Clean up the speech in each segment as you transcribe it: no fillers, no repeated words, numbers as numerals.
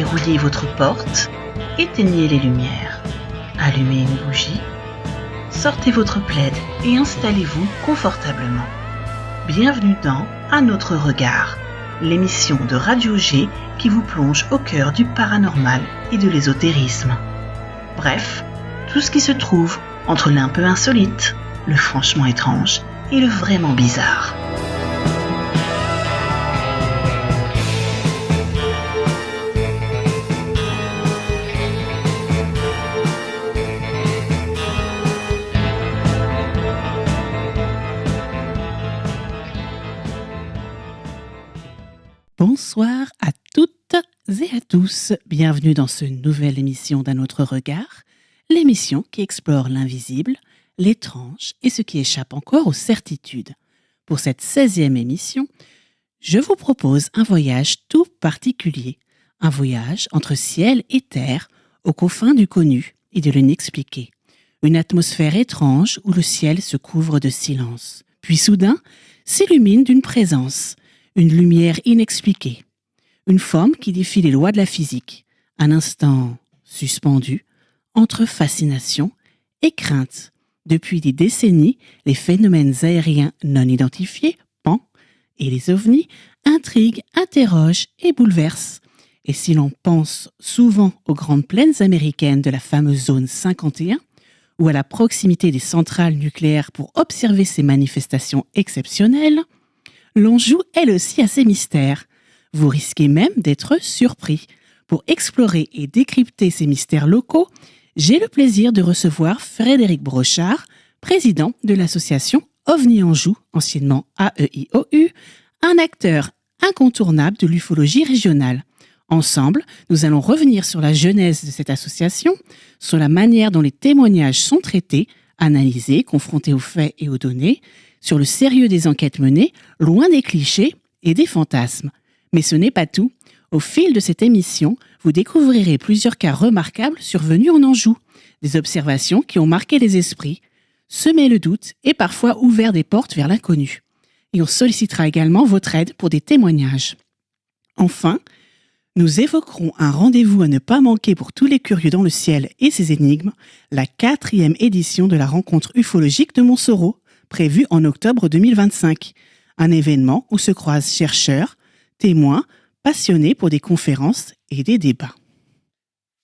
verrouillez votre porte, éteignez les lumières, allumez une bougie, sortez votre plaid et installez-vous confortablement. Bienvenue dans Un autre regard, l'émission de Radio G qui vous plonge au cœur du paranormal et de l'ésotérisme. Bref, tout ce qui se trouve entre l'un peu insolite, le franchement étrange et le vraiment bizarre. Bonsoir à toutes et à tous. Bienvenue dans ce nouvelle émission d'Un autre regard, l'émission qui explore l'invisible, l'étrange et ce qui échappe encore aux certitudes. Pour cette 16e émission, je vous propose un voyage tout particulier. Un voyage entre ciel et terre, aux confins du connu et de l'inexpliqué. Une atmosphère étrange où le ciel se couvre de silence. Puis soudain, s'illumine d'une présence. Une lumière inexpliquée, une forme qui défie les lois de la physique, un instant suspendu entre fascination et crainte. Depuis des décennies, les phénomènes aériens non identifiés, PAN, et les ovnis intriguent, interrogent et bouleversent. Et si l'on pense souvent aux grandes plaines américaines de la fameuse zone 51, ou à la proximité des centrales nucléaires pour observer ces manifestations exceptionnelles, l'on joue elle aussi à ces mystères. Vous risquez même d'être surpris. Pour explorer et décrypter ces mystères locaux, j'ai le plaisir de recevoir Frédéric Brochard, président de l'association OVNI Anjou, anciennement AEIOU, un acteur incontournable de l'ufologie régionale. Ensemble, nous allons revenir sur la genèse de cette association, sur la manière dont les témoignages sont traités, analysés, confrontés aux faits et aux données, sur le sérieux des enquêtes menées, loin des clichés et des fantasmes. Mais ce n'est pas tout. Au fil de cette émission, vous découvrirez plusieurs cas remarquables survenus en Anjou, des observations qui ont marqué les esprits, semé le doute et parfois ouvert des portes vers l'inconnu. Et on sollicitera également votre aide pour des témoignages. Enfin, nous évoquerons un rendez-vous à ne pas manquer pour tous les curieux dans le ciel et ses énigmes, la 4e édition de la rencontre ufologique de Montsoreau, prévu en octobre 2025. Un événement où se croisent chercheurs, témoins, passionnés pour des conférences et des débats.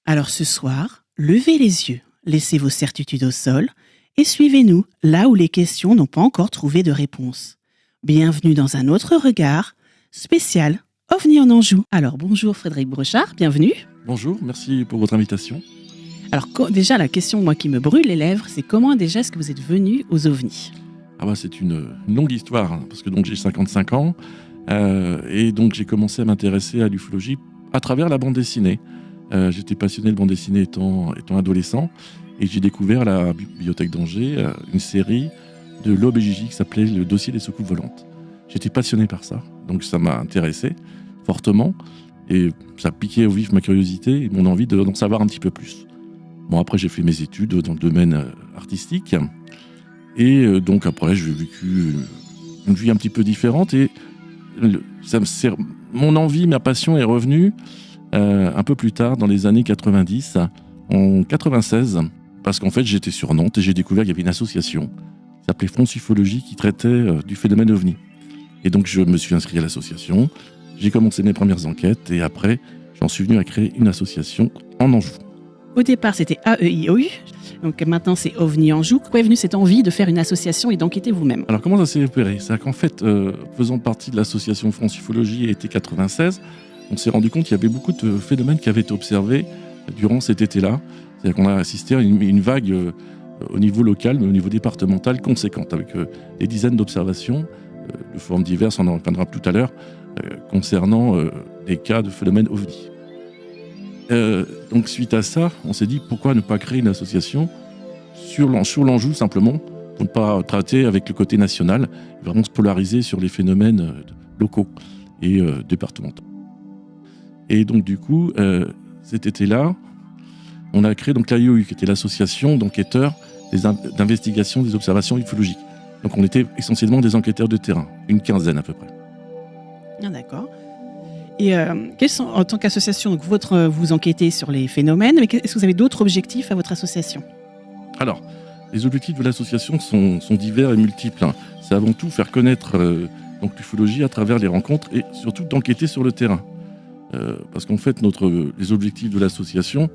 Alors ce soir, levez les yeux, laissez vos certitudes au sol et suivez-nous là où les questions n'ont pas encore trouvé de réponse. Bienvenue dans Un autre regard, spécial OVNI en Anjou. Alors bonjour Frédéric Brochard, bienvenue. Bonjour, merci pour votre invitation. Alors déjà la question moi qui me brûle les lèvres, c'est comment déjà est-ce que vous êtes venu aux OVNI ? C'est une longue histoire, parce que donc j'ai 55 ans, et donc j'ai commencé à m'intéresser à l'ufologie à travers la bande dessinée. J'étais passionné de bande dessinée étant adolescent, et j'ai découvert à la bibliothèque d'Angers une série de Loeb et Gigi qui s'appelait Le dossier des soucoupes volantes. J'étais passionné par ça, donc ça m'a intéressé fortement, et ça piquait au vif ma curiosité et mon envie d'en savoir un petit peu plus. Bon, après j'ai fait mes études dans le domaine artistique, et donc après, j'ai vécu une vie un petit peu différente et mon envie, ma passion est revenue un peu plus tard, dans les années 90, en 96, parce qu'en fait, j'étais sur Nantes et j'ai découvert qu'il y avait une association qui s'appelait France Ufologie qui traitait du phénomène OVNI. Et donc, je me suis inscrit à l'association, j'ai commencé mes premières enquêtes et après, j'en suis venu à créer une association en Anjou. Au départ, c'était AEIOU, donc maintenant c'est OVNI Anjou. Pourquoi est venue cette envie de faire une association et d'enquêter vous-même ? Alors comment ça s'est opéré ? C'est qu'en fait, faisant partie de l'association France Ufologie été 96, on s'est rendu compte qu'il y avait beaucoup de phénomènes qui avaient été observés durant cet été-là. C'est-à-dire qu'on a assisté à une vague au niveau local, mais au niveau départemental conséquente, avec des dizaines d'observations de formes diverses, on en reviendra tout à l'heure, concernant des cas de phénomènes OVNI. Donc suite à ça, on s'est dit pourquoi ne pas créer une association sur l'Anjou simplement, pour ne pas traiter avec le côté national, vraiment se polariser sur les phénomènes locaux et départementaux. Et donc du coup, cet été-là, on a créé donc l'AIOU, qui était l'association d'enquêteurs d'investigation des observations ufologiques. Donc on était essentiellement des enquêteurs de terrain, une quinzaine à peu près. Ah, d'accord. Et quels sont, en tant qu'association, donc vous enquêtez sur les phénomènes, mais est-ce que vous avez d'autres objectifs à votre association? Alors, les objectifs de l'association sont divers et multiples, hein. C'est avant tout faire connaître donc l'ufologie à travers les rencontres et surtout d'enquêter sur le terrain. Parce qu'en fait, les objectifs de l'association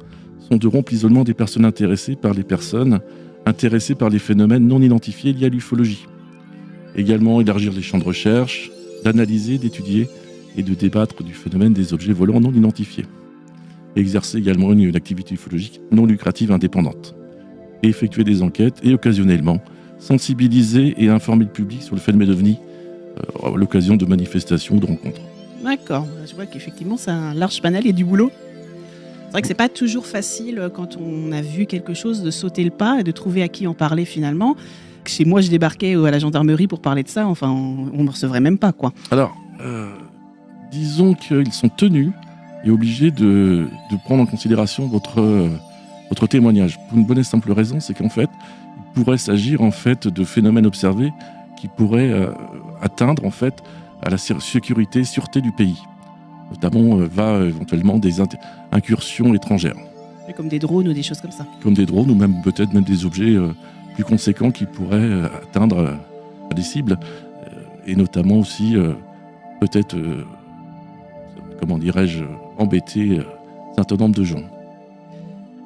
sont de rompre l'isolement des personnes intéressées par les personnes intéressées par les phénomènes non identifiés liés à l'ufologie. Également, élargir les champs de recherche, d'analyser, d'étudier et de débattre du phénomène des objets volants non identifiés. Et exercer également une activité ufologique non lucrative indépendante. Et effectuer des enquêtes et occasionnellement sensibiliser et informer le public sur le phénomène OVNI à l'occasion de manifestations ou de rencontres. D'accord, je vois qu'effectivement c'est un large panel et du boulot. C'est vrai que c'est pas toujours facile quand on a vu quelque chose de sauter le pas et de trouver à qui en parler finalement. Chez moi, je débarquais à la gendarmerie pour parler de ça, enfin on me recevrait même pas, quoi. Alors, disons qu'ils sont tenus et obligés de prendre en considération votre témoignage. Pour une bonne et simple raison, c'est qu'en fait, il pourrait s'agir en fait de phénomènes observés qui pourraient atteindre en fait à la sûreté du pays. Notamment éventuellement des incursions étrangères. Comme des drones ou des choses comme ça. Comme des drones ou même peut-être même des objets plus conséquents qui pourraient atteindre des cibles. Et notamment aussi peut-être, comment dirais-je, embêter un certain nombre de gens.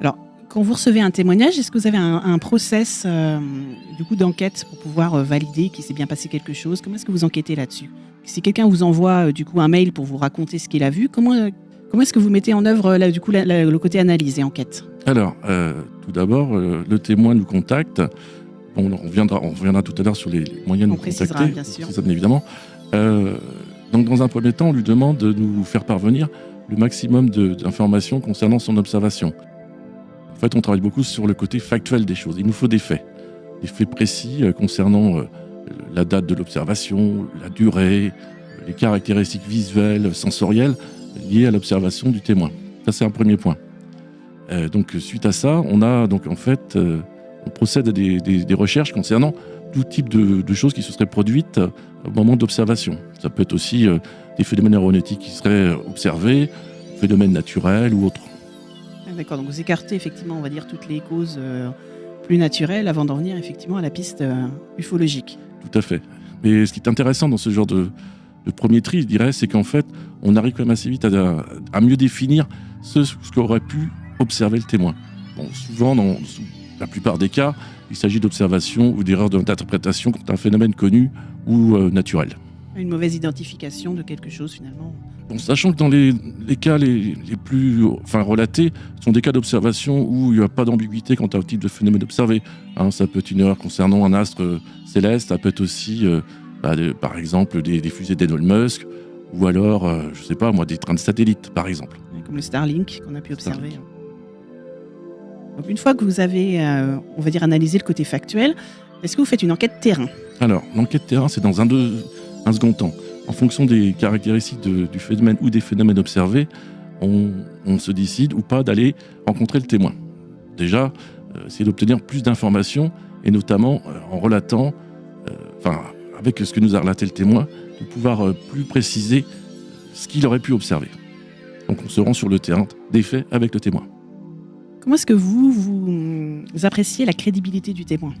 Alors, quand vous recevez un témoignage, est-ce que vous avez un process du coup d'enquête pour pouvoir valider qu'il s'est bien passé quelque chose? Comment est-ce que vous enquêtez là-dessus? Si quelqu'un vous envoie du coup un mail pour vous raconter ce qu'il a vu, comment est-ce que vous mettez en œuvre là, du coup, le côté analyse et enquête? Alors, tout d'abord, le témoin nous contacte. On reviendra tout à l'heure sur les moyens de nous contacter. Bien sûr. Bien évidemment. Donc, dans un premier temps, on lui demande de nous faire parvenir le maximum d'informations concernant son observation. En fait, on travaille beaucoup sur le côté factuel des choses. Il nous faut des faits précis concernant la date de l'observation, la durée, les caractéristiques visuelles, sensorielles liées à l'observation du témoin. Ça, c'est un premier point. Donc, suite à ça, on procède à des recherches concernant tout type de choses qui se seraient produites au moment d'observation. Ça peut être aussi des phénomènes aéronautiques qui seraient observés, phénomènes naturels ou autres. D'accord, donc vous écartez effectivement, on va dire, toutes les causes plus naturelles avant d'en venir effectivement à la piste ufologique. Tout à fait. Mais ce qui est intéressant dans ce genre de premier tri, je dirais, c'est qu'en fait, on arrive quand même assez vite à mieux définir ce qu'aurait pu observer le témoin. Bon, souvent, dans la plupart des cas, il s'agit d'observations ou d'erreurs d'interprétation quant à un phénomène connu ou naturel. Une mauvaise identification de quelque chose finalement. Bon, sachant que dans les cas les plus relatés, ce sont des cas d'observation où il n'y a pas d'ambiguïté quant à un type de phénomène observé. Ça peut être une erreur concernant un astre céleste, ça peut être aussi, par exemple, des fusées d'Elon Musk, ou alors, des trains de satellites, par exemple. Comme le Starlink qu'on a pu observer. Donc, une fois que vous avez, on va dire, analysé le côté factuel, est-ce que vous faites une enquête terrain? Alors, l'enquête terrain, c'est dans un second temps. En fonction des caractéristiques du phénomène ou des phénomènes observés, on se décide ou pas d'aller rencontrer le témoin. Déjà, c'est d'obtenir plus d'informations et notamment en relatant, avec ce que nous a relaté le témoin, de pouvoir plus préciser ce qu'il aurait pu observer. Donc on se rend sur le terrain des faits avec le témoin. Comment est-ce que vous appréciez la crédibilité du témoin?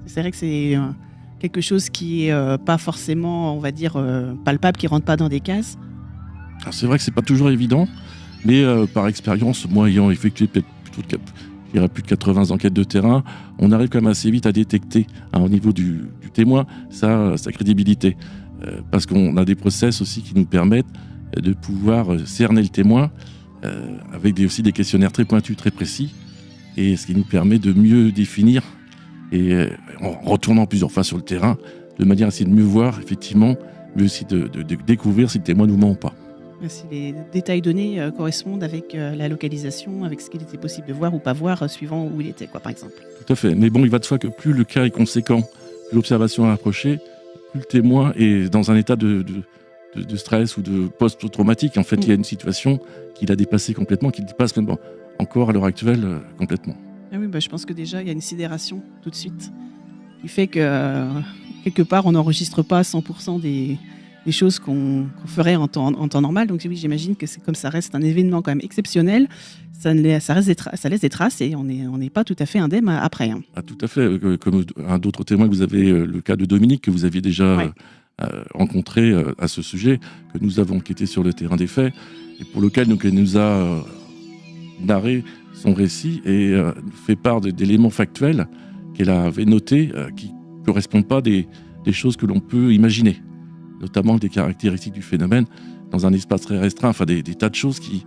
C'est vrai que c'est quelque chose qui est pas forcément, on va dire, palpable, qui rentre pas dans des cases. Alors c'est vrai que c'est pas toujours évident, mais par expérience, moi ayant effectué plus de 80 enquêtes de terrain, on arrive quand même assez vite à détecter au niveau du témoin sa crédibilité. Parce qu'on a des process aussi qui nous permettent de pouvoir cerner le témoin avec aussi des questionnaires très pointus, très précis, et ce qui nous permet de mieux définir et en retournant plusieurs fois sur le terrain, de manière à essayer de mieux voir effectivement, mais aussi de découvrir si le témoin nous ment ou pas. Si les détails donnés correspondent avec la localisation, avec ce qu'il était possible de voir ou pas voir, suivant où il était, par exemple. Tout à fait. Mais bon, il va de soi que plus le cas est conséquent, plus l'observation est approchée, plus le témoin est dans un état de stress ou de post-traumatique. En fait, il y a une situation qu'il a dépassée complètement, qu'il dépasse même encore à l'heure actuelle complètement. Ah oui, je pense que déjà, il y a une sidération tout de suite qui fait que, quelque part, on n'enregistre pas 100% des des choses qu'on ferait en temps normal. Donc oui, j'imagine que c'est comme ça reste un événement quand même exceptionnel. Ça laisse des traces et on n'est pas tout à fait indemne après. Hein. Ah, tout à fait. Comme un d'autres témoins, que vous avez le cas de Dominique, que vous aviez déjà rencontré à ce sujet, que nous avons enquêté sur le terrain des faits, et pour lequel elle nous a narré son récit et fait part d'éléments factuels qu'elle avait notés qui ne correspondent pas des choses que l'on peut imaginer, notamment des caractéristiques du phénomène dans un espace très restreint, enfin des tas de choses qui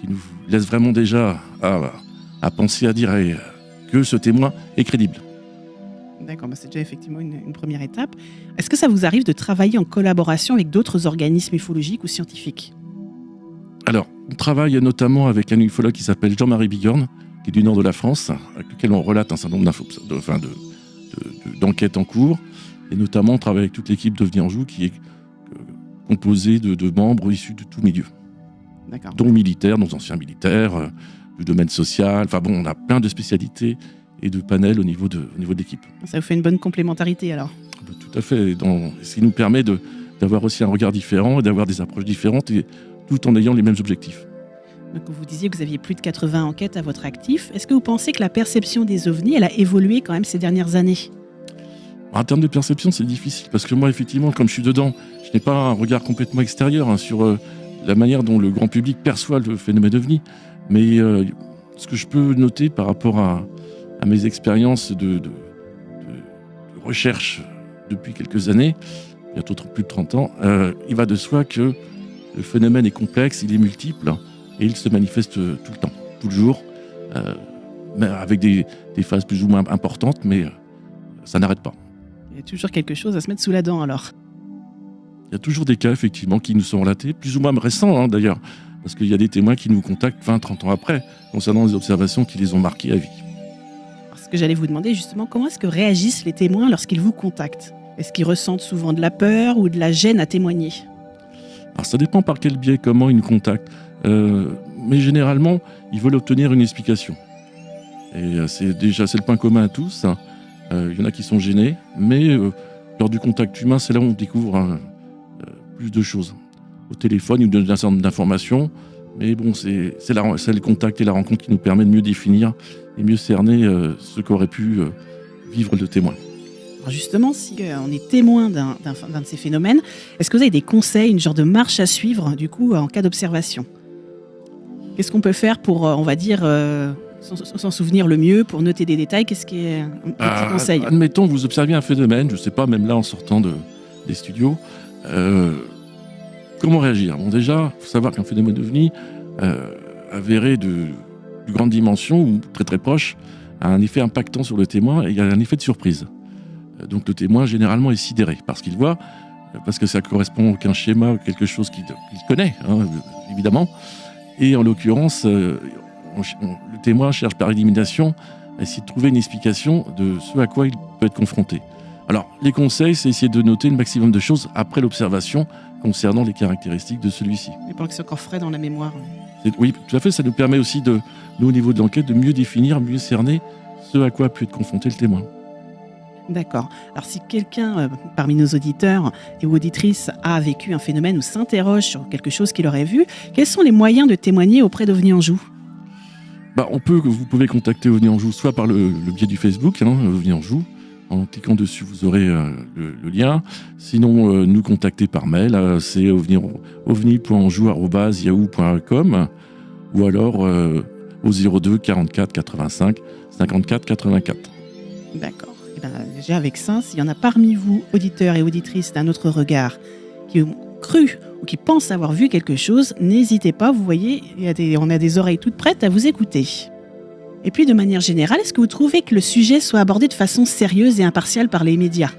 nous laissent vraiment déjà à penser, à dire que ce témoin est crédible. D'accord, c'est déjà effectivement une première étape. Est-ce que ça vous arrive de travailler en collaboration avec d'autres organismes ufologiques ou scientifiques ? Alors, on travaille notamment avec un ufologue qui s'appelle Jean-Marie Bigorne, qui est du nord de la France, avec lequel on relate un certain nombre d'enquêtes en cours. Et notamment, on travaille avec toute l'équipe d'OVNI Anjou, qui est composée de membres issus de tout milieu. D'accord. Dont militaires, dont anciens militaires, du domaine social. Enfin bon, on a plein de spécialités et de panels au niveau de l'équipe. Ça vous fait une bonne complémentarité alors ? Tout à fait. Ce qui nous permet d'avoir aussi un regard différent et d'avoir des approches différentes, et tout en ayant les mêmes objectifs. Donc vous disiez que vous aviez plus de 80 enquêtes à votre actif. Est-ce que vous pensez que la perception des ovnis, elle a évolué quand même ces dernières années ? En termes de perception, c'est difficile, parce que moi, effectivement, comme je suis dedans, je n'ai pas un regard complètement extérieur sur la manière dont le grand public perçoit le phénomène OVNI. Mais ce que je peux noter par rapport à mes expériences de recherche depuis quelques années, bientôt plus de 30 ans, il va de soi que le phénomène est complexe, il est multiple, et il se manifeste tout le temps, tout le jour, avec des phases plus ou moins importantes, mais ça n'arrête pas. Il y a toujours quelque chose à se mettre sous la dent alors. Il y a toujours des cas effectivement qui nous sont relatés, plus ou moins récents d'ailleurs, parce qu'il y a des témoins qui nous contactent 20-30 ans après, concernant des observations qui les ont marqués à vie. Ce que j'allais vous demander justement, comment est-ce que réagissent les témoins lorsqu'ils vous contactent ? Est-ce qu'ils ressentent souvent de la peur ou de la gêne à témoigner ? Alors ça dépend par quel biais, comment ils nous contactent, mais généralement ils veulent obtenir une explication. Et c'est le point commun à tous. Il y en a qui sont gênés, mais lors du contact humain, c'est là où on découvre plus de choses. Au téléphone, ils nous donnent un certain nombre d'informations, mais bon, c'est le contact et la rencontre qui nous permet de mieux définir et mieux cerner ce qu'aurait pu vivre le témoin. Alors justement, si on est témoin d'un de ces phénomènes, est-ce que vous avez des conseils, une genre de marche à suivre, du coup, en cas d'observation ? Qu'est-ce qu'on peut faire pour, on va dire, s'en souvenir le mieux, pour noter des détails ? Qu'est-ce qui est un petit conseil ? Admettons que vous observiez un phénomène, je ne sais pas, même là en sortant des studios, comment réagir ? Bon, déjà, il faut savoir qu'un phénomène OVNI avéré de grande dimension ou très très proche a un effet impactant sur le témoin et il y a un effet de surprise. Donc le témoin généralement est sidéré parce qu'il voit, parce que ça correspond à aucun schéma, quelque chose qu'il connaît, évidemment. Et en l'occurrence, le témoin cherche par élimination à essayer de trouver une explication de ce à quoi il peut être confronté. Alors, les conseils, c'est essayer de noter le maximum de choses après l'observation concernant les caractéristiques de celui-ci. Mais pendant que c'est encore frais dans la mémoire. Oui, tout à fait. Ça nous permet aussi, nous, au niveau de l'enquête, de mieux définir, mieux cerner ce à quoi a pu être confronté le témoin. D'accord. Alors si quelqu'un parmi nos auditeurs et auditrices a vécu un phénomène ou s'interroge sur quelque chose qu'il aurait vu, quels sont les moyens de témoigner auprès d'OVNI Anjou ? Vous pouvez contacter OVNI Anjou soit par le biais du Facebook, OVNI Anjou. En cliquant dessus, vous aurez le lien. Sinon, nous contacter par mail, c'est ovni.anjou@yahoo.com ou alors au 02 44 85 54 84. D'accord. Déjà avec ça, s'il y en a parmi vous, auditeurs et auditrices d'un autre regard, qui ont cru ou qui pensent avoir vu quelque chose, n'hésitez pas, vous voyez, on a des oreilles toutes prêtes à vous écouter. Et puis de manière générale, est-ce que vous trouvez que le sujet soit abordé de façon sérieuse et impartiale par les médias ?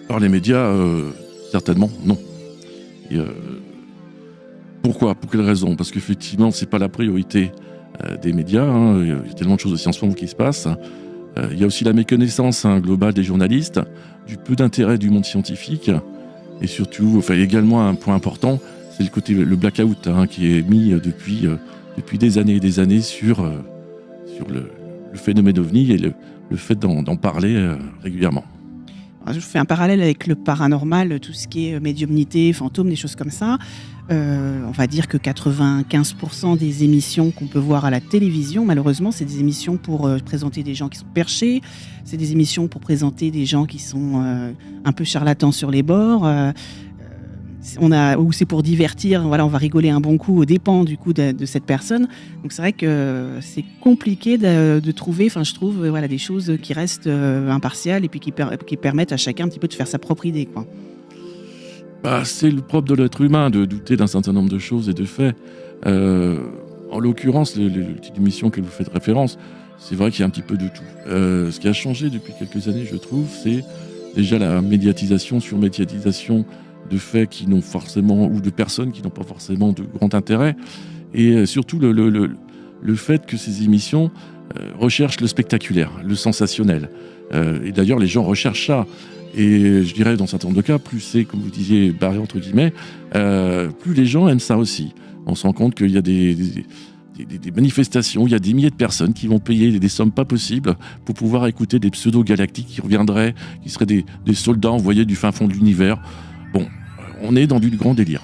Par les médias, certainement, non. Et, pourquoi ? Pour quelle raison ? Parce qu'effectivement, ce n'est pas la priorité des médias. Il y a tellement de choses aussi en ce moment qui se passent. Il y a aussi la méconnaissance globale des journalistes, du peu d'intérêt du monde scientifique, et surtout, également un point important, c'est le blackout qui est mis depuis des années et des années sur le phénomène OVNI et le fait d'en parler régulièrement. Je fais un parallèle avec le paranormal, tout ce qui est médiumnité, fantômes, des choses comme ça. On va dire que 95% des émissions qu'on peut voir à la télévision, malheureusement, c'est des émissions pour présenter des gens qui sont perchés, c'est des émissions pour présenter des gens qui sont un peu charlatans sur les bords. Ou c'est pour divertir, voilà, on va rigoler un bon coup aux dépens du coup de cette personne. Donc c'est vrai que c'est compliqué de trouver, je trouve, voilà, des choses qui restent impartiales et puis qui permettent à chacun un petit peu de faire sa propre idée, quoi. C'est le propre de l'être humain de douter d'un certain nombre de choses et de faits. En l'occurrence, le type d'émission que vous faites référence, c'est vrai qu'il y a un petit peu de tout. Ce qui a changé depuis quelques années, je trouve, c'est déjà la médiatisation, surmédiatisation de faits qui n'ont forcément, ou de personnes qui n'ont pas forcément de grand intérêt, et surtout le fait que ces émissions recherchent le spectaculaire, le sensationnel. Et d'ailleurs, les gens recherchent ça. Et je dirais, dans un certain nombre de cas, plus c'est, comme vous disiez, barré entre guillemets, plus les gens aiment ça aussi. On se rend compte qu'il y a des manifestations, il y a des milliers de personnes qui vont payer des sommes pas possibles pour pouvoir écouter des pseudo-galactiques qui reviendraient, qui seraient des soldats envoyés du fin fond de l'univers. Bon, on est dans du grand délire.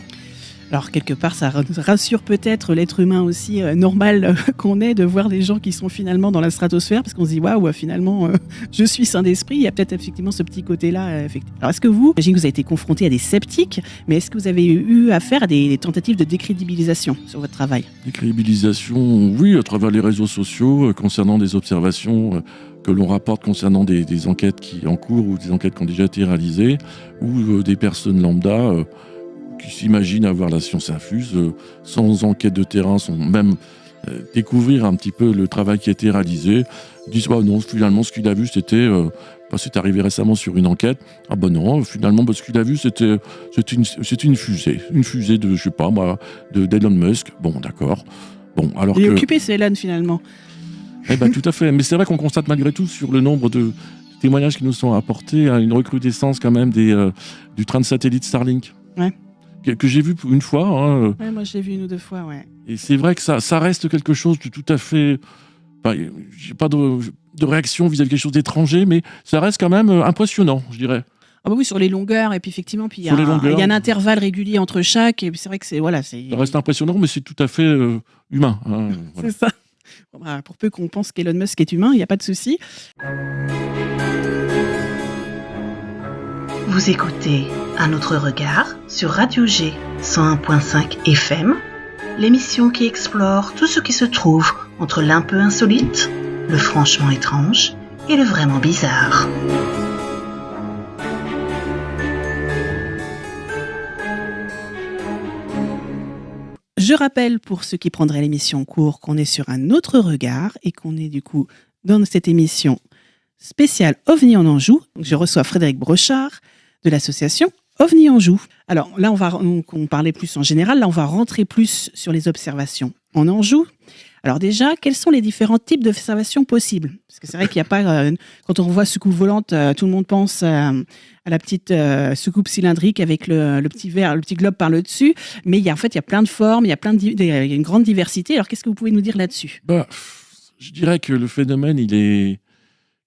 Alors, quelque part, ça rassure peut-être l'être humain aussi normal qu'on est de voir des gens qui sont finalement dans la stratosphère, parce qu'on se dit, waouh, finalement, je suis sain d'esprit. Il y a peut-être effectivement ce petit côté-là. Alors, est-ce que j'imagine que vous avez été confronté à des sceptiques, mais est-ce que vous avez eu affaire à des tentatives de décrédibilisation sur votre travail ? Décrédibilisation, oui, à travers les réseaux sociaux, concernant des observations que l'on rapporte concernant des enquêtes qui en cours ou des enquêtes qui ont déjà été réalisées, ou des personnes lambda qui s'imaginent avoir la science infuse, sans enquête de terrain, sans même découvrir un petit peu le travail qui a été réalisé, disent non, finalement ce qu'il a vu c'était c'est arrivé récemment sur une enquête, non, finalement ce qu'il a vu c'était une fusée de, je sais pas moi, d'Elon Musk. Bon, d'accord. Bon, alors il est occupé, c'est Elon finalement. Tout à fait, mais c'est vrai qu'on constate malgré tout sur le nombre de témoignages qui nous sont apportés une recrudescence quand même du train de satellite Starlink. Ouais. Que j'ai vu une fois. Ouais, moi je l'ai vu 1 ou 2 fois, ouais. Et c'est vrai que ça reste quelque chose de tout à fait... j'ai pas de réaction vis-à-vis de quelque chose d'étranger, mais ça reste quand même impressionnant, je dirais. Ah bah oui, sur les longueurs, et puis effectivement, il y a un intervalle régulier entre chaque, et c'est vrai que c'est... Ça reste impressionnant, mais c'est tout à fait humain. Voilà. C'est ça. Pour peu qu'on pense qu'Elon Musk est humain, il n'y a pas de souci. Vous écoutez Un autre regard sur Radio G 101.5 FM, l'émission qui explore tout ce qui se trouve entre l'un peu insolite, le franchement étrange et le vraiment bizarre. Je rappelle pour ceux qui prendraient l'émission en cours qu'on est sur Un autre regard et qu'on est du coup dans cette émission spéciale OVNI en Anjou. Je reçois Frédéric Brochard de l'association OVNI Anjou. Alors là, on parlait plus en général, là on va rentrer plus sur les observations en Anjou. Alors déjà, quels sont les différents types d'observations possibles ? Parce que c'est vrai qu'il n'y a pas... quand on voit soucoupe volante, tout le monde pense à la petite soucoupe cylindrique avec le petit globe par le dessus. Mais il y a plein de formes, il y a une grande diversité. Alors qu'est-ce que vous pouvez nous dire là-dessus ? Je dirais que le phénomène, il est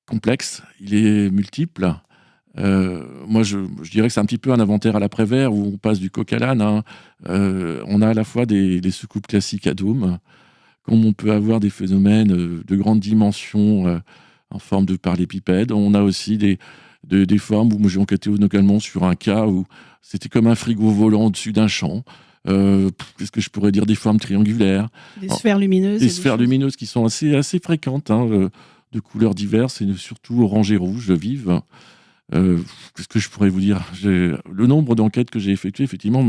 complexe, il est multiple. Moi, je dirais que c'est un petit peu un inventaire à l'après-vert où on passe du coq à l'âne. On a à la fois des soucoupes classiques à dôme, comme on peut avoir des phénomènes de grande dimension en forme de parallépipède. On a aussi des formes où j'ai enquêté également sur un cas où c'était comme un frigo volant au-dessus d'un champ. Qu'est-ce que je pourrais dire ? Des formes triangulaires. Des sphères lumineuses. Des sphères lumineuses qui sont assez fréquentes, de couleurs diverses et surtout orange et rouge vives. Qu'est-ce que je pourrais vous dire ? Le nombre d'enquêtes que j'ai effectuées, effectivement,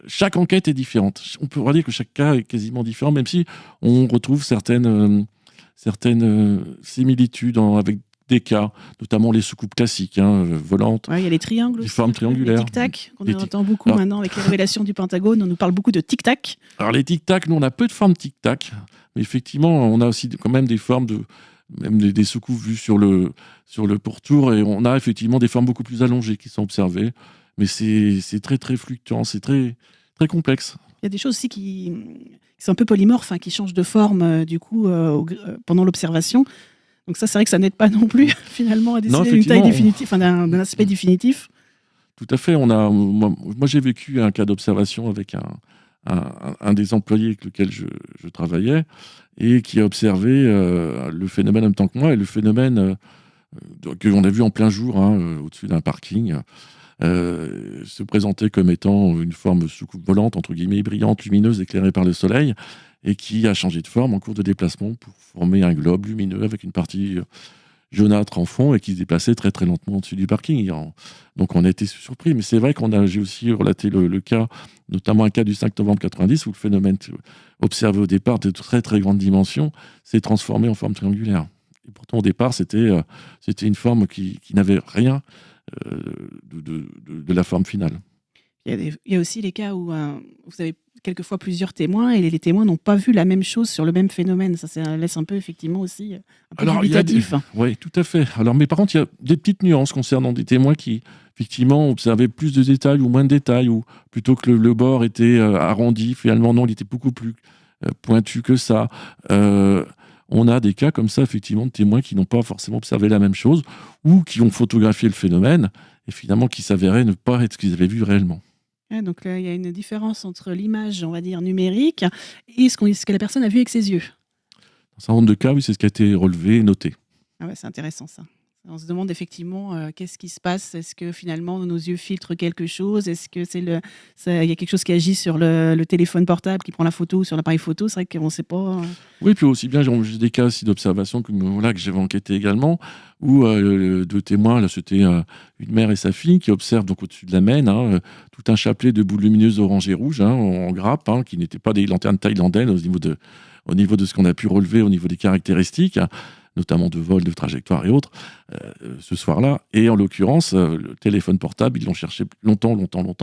chaque enquête est différente. On peut dire que chaque cas est quasiment différent, même si on retrouve certaines similitudes avec des cas, notamment les soucoupes classiques, volantes. Ouais, il y a les triangles des aussi, formes triangulaires. Les tic-tac, qu'on entend beaucoup maintenant avec les révélations du Pentagone. On nous parle beaucoup de tic-tac. Alors les tic-tac, nous on a peu de formes tic-tac, mais effectivement on a aussi quand même des formes même des soucoupes vues sur le pourtour, et on a effectivement des formes beaucoup plus allongées qui sont observées. Mais c'est très, très fluctuant, c'est très, très complexe. Il y a des choses aussi qui sont un peu polymorphes, qui changent de forme du coup pendant l'observation. Donc ça, c'est vrai que ça n'aide pas non plus, finalement, à décider d'une taille définitive, enfin, d'un aspect définitif. Tout à fait. Moi, j'ai vécu un cas d'observation avec un des employés avec lequel je travaillais et qui a observé le phénomène en même temps que moi. Et le phénomène qu'on a vu en plein jour, au-dessus d'un parking, se présentait comme étant une forme soucoupe volante, entre guillemets, brillante, lumineuse, éclairée par le soleil, et qui a changé de forme en cours de déplacement pour former un globe lumineux avec une partie jaunâtre en fond et qui se déplaçait très très lentement au-dessus du parking. Donc on a été surpris, mais c'est vrai j'ai aussi relaté le cas, notamment un cas du 5 novembre 90 où le phénomène observé au départ de très très grande dimension s'est transformé en forme triangulaire. Et pourtant au départ c'était une forme qui n'avait rien de la forme finale. Il y a aussi les cas où vous avez quelquefois plusieurs témoins et les témoins n'ont pas vu la même chose sur le même phénomène. Ça laisse un peu effectivement aussi un peu dubitatif. Oui, tout à fait. Mais par contre, il y a des petites nuances concernant des témoins qui effectivement observaient plus de détails ou moins de détails, ou plutôt que le bord était arrondi, finalement non, il était beaucoup plus pointu que ça. On a des cas comme ça, effectivement, de témoins qui n'ont pas forcément observé la même chose ou qui ont photographié le phénomène et finalement qui s'avéraient ne pas être ce qu'ils avaient vu réellement. Ouais, donc là, il y a une différence entre l'image, on va dire, numérique et ce que la personne a vu avec ses yeux. Dans un certain nombre de cas, oui, c'est ce qui a été relevé et noté. Ah ouais, c'est intéressant ça. On se demande effectivement qu'est-ce qui se passe. Est-ce que finalement nos yeux filtrent quelque chose? Est-ce que il y a quelque chose qui agit sur le téléphone portable qui prend la photo ou sur l'appareil photo? C'est vrai qu'on ne sait pas. Oui, puis aussi bien, j'ai des cas aussi d'observation que j'avais enquêté également, où deux témoins, là c'était une mère et sa fille qui observent donc au-dessus de la Maine tout un chapelet de boules lumineuses orange et rouge en grappe, qui n'étaient pas des lanternes thaïlandaises au niveau de ce qu'on a pu relever au niveau des caractéristiques, notamment de vol, de trajectoire et autres, ce soir-là. Et en l'occurrence, le téléphone portable, ils l'ont cherché longtemps,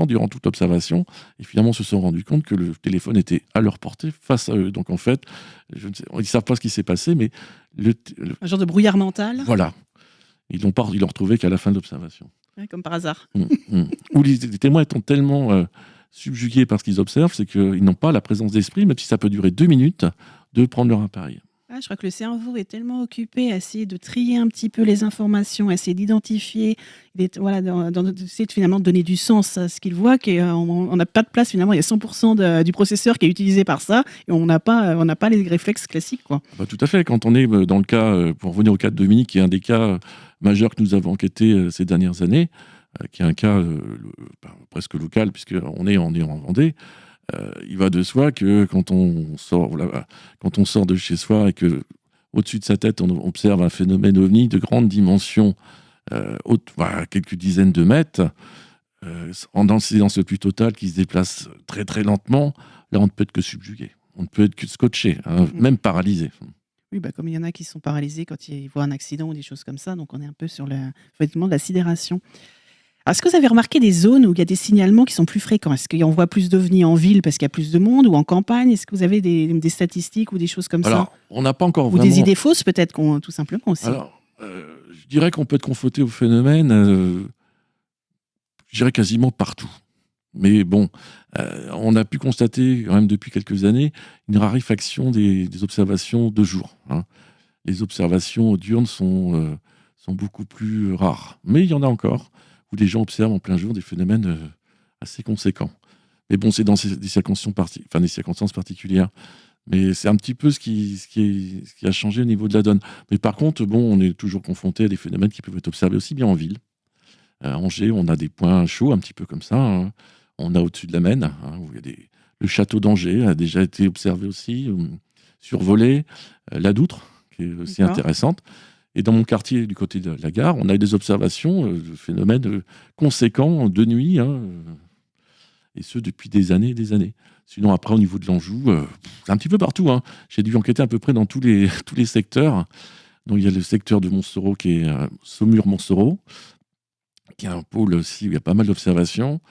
durant toute l'observation, et finalement se sont rendus compte que le téléphone était à leur portée, face à eux. Donc en fait, ils ne savent pas ce qui s'est passé, mais un genre de brouillard mental. Voilà. Ils l'ont retrouvé qu'à la fin de l'observation. Ouais, comme par hasard. Où les témoins étant tellement subjugués par ce qu'ils observent, c'est qu'ils n'ont pas la présence d'esprit, même si ça peut durer 2 minutes, de prendre leur appareil. Je crois que le cerveau est tellement occupé à essayer de trier un petit peu les informations, à essayer d'identifier, d'essayer de finalement donner du sens à ce qu'il voit, qu'on n'a pas de place finalement. Il y a 100% du processeur qui est utilisé par ça, et on n'a pas les réflexes classiques, quoi. Tout à fait. Quand on est dans le cas, pour revenir au cas de Dominique, qui est un des cas majeurs que nous avons enquêtés ces dernières années, qui est un cas presque local, puisqu'on est en Vendée. Il va de soi que quand on sort de chez soi et que au-dessus de sa tête on observe un phénomène ovni de grande dimension, quelques dizaines de mètres, dans le silence le plus total, qui se déplace très très lentement, là on ne peut être que subjugué, on ne peut être que scotché, même paralysé. Oui, comme il y en a qui sont paralysés quand ils voient un accident ou des choses comme ça, donc on est un peu sur effectivement de la sidération. Est-ce que vous avez remarqué des zones où il y a des signalements qui sont plus fréquents? Est-ce qu'on voit plus d'ovnis en ville parce qu'il y a plus de monde, ou en campagne? Est-ce que vous avez des statistiques ou des choses comme ça? On n'a pas encore vraiment... Ou des idées fausses peut-être, tout simplement aussi. Je dirais qu'on peut être confronté au phénomène, je dirais quasiment partout. Mais bon, on a pu constater quand même depuis quelques années une raréfaction des observations de jour. Les observations diurnes sont beaucoup plus rares. Mais il y en a encore, où les gens observent en plein jour des phénomènes assez conséquents. Mais bon, c'est dans des circonstances particulières. Mais c'est un petit peu ce qui a changé au niveau de la donne. Mais par contre, on est toujours confronté à des phénomènes qui peuvent être observés aussi bien en ville. À Angers, on a des points chauds, un petit peu comme ça. On a au-dessus de la Maine, où il y a le château d'Angers a déjà été observé aussi, survolé. La Doutre, qui est aussi intéressante. Et dans mon quartier, du côté de la gare, on a eu des observations de phénomènes conséquents de nuit, et ce depuis des années et des années. Sinon, après, au niveau de l'Anjou, c'est un petit peu partout. J'ai dû enquêter à peu près dans tous les secteurs. Donc, il y a le secteur de Montsoreau, qui est Saumur-Montsoreau, qui est un pôle aussi où il y a pas mal d'observations.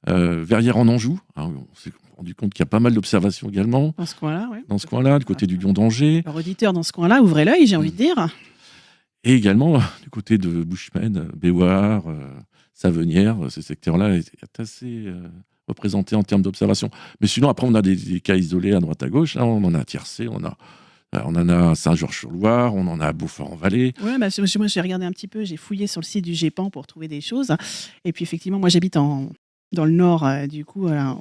Verrières en Anjou, on s'est rendu compte qu'il y a pas mal d'observations également. Dans ce coin-là, oui. Dans ce coin-là, du côté du Lion d'Angers. Alors, auditeurs, dans ce coin-là, ouvrez l'œil, j'ai envie de dire. Et également, du côté de Buchmen, Béouard, Savenière, ces secteurs-là est assez représentés en termes d'observation. Mais sinon, après, on a des cas isolés à droite à gauche. On en a à Tiercé, on a On en a à Saint-Georges-sur-Loire, on en a à Beaufort-en-Vallée. Ouais, moi j'ai regardé un petit peu, j'ai fouillé sur le site du GEPAN pour trouver des choses. Et puis effectivement, moi j'habite dans le nord, du coup, à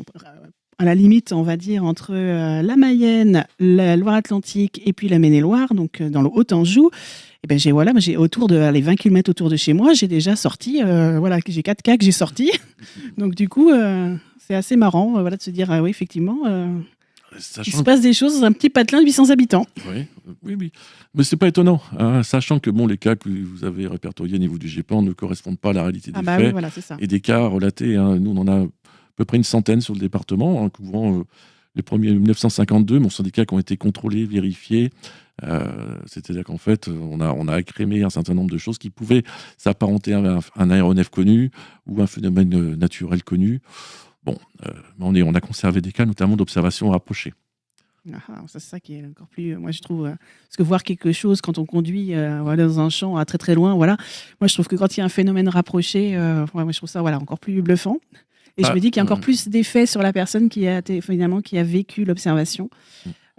la limite, on va dire, entre la Mayenne, la Loire-Atlantique et puis la Maine-et-Loire, donc dans le Haut-Anjou. Et ben j'ai autour de 20 km autour de chez moi, j'ai déjà sorti, j'ai 4 cas que j'ai sortis. Donc du coup, c'est assez marrant de se dire, oui, effectivement, il se passe des choses dans un petit patelin de 800 habitants. Oui. Mais c'est pas étonnant, hein, sachant que les cas que vous avez répertoriés au niveau du GEPAN ne correspondent pas à la réalité des faits. Oui, voilà, c'est ça. Et des cas relatés, hein, nous on en a à peu près une centaine sur le département, hein, couvrant les premiers 1952, mais ce sont des cas qui ont été contrôlés, vérifiés. C'est-à-dire qu'en fait, on a écrémé un certain nombre de choses qui pouvaient s'apparenter à un aéronef connu ou un phénomène naturel connu. Mais on a conservé des cas, notamment d'observation rapprochée. C'est ça qui est encore plus, moi je trouve, parce que voir quelque chose quand on conduit dans un champ à très très loin, moi je trouve que quand il y a un phénomène rapproché, moi je trouve ça encore plus bluffant. Et je me dis qu'il y a encore plus d'effet sur la personne qui a vécu l'observation.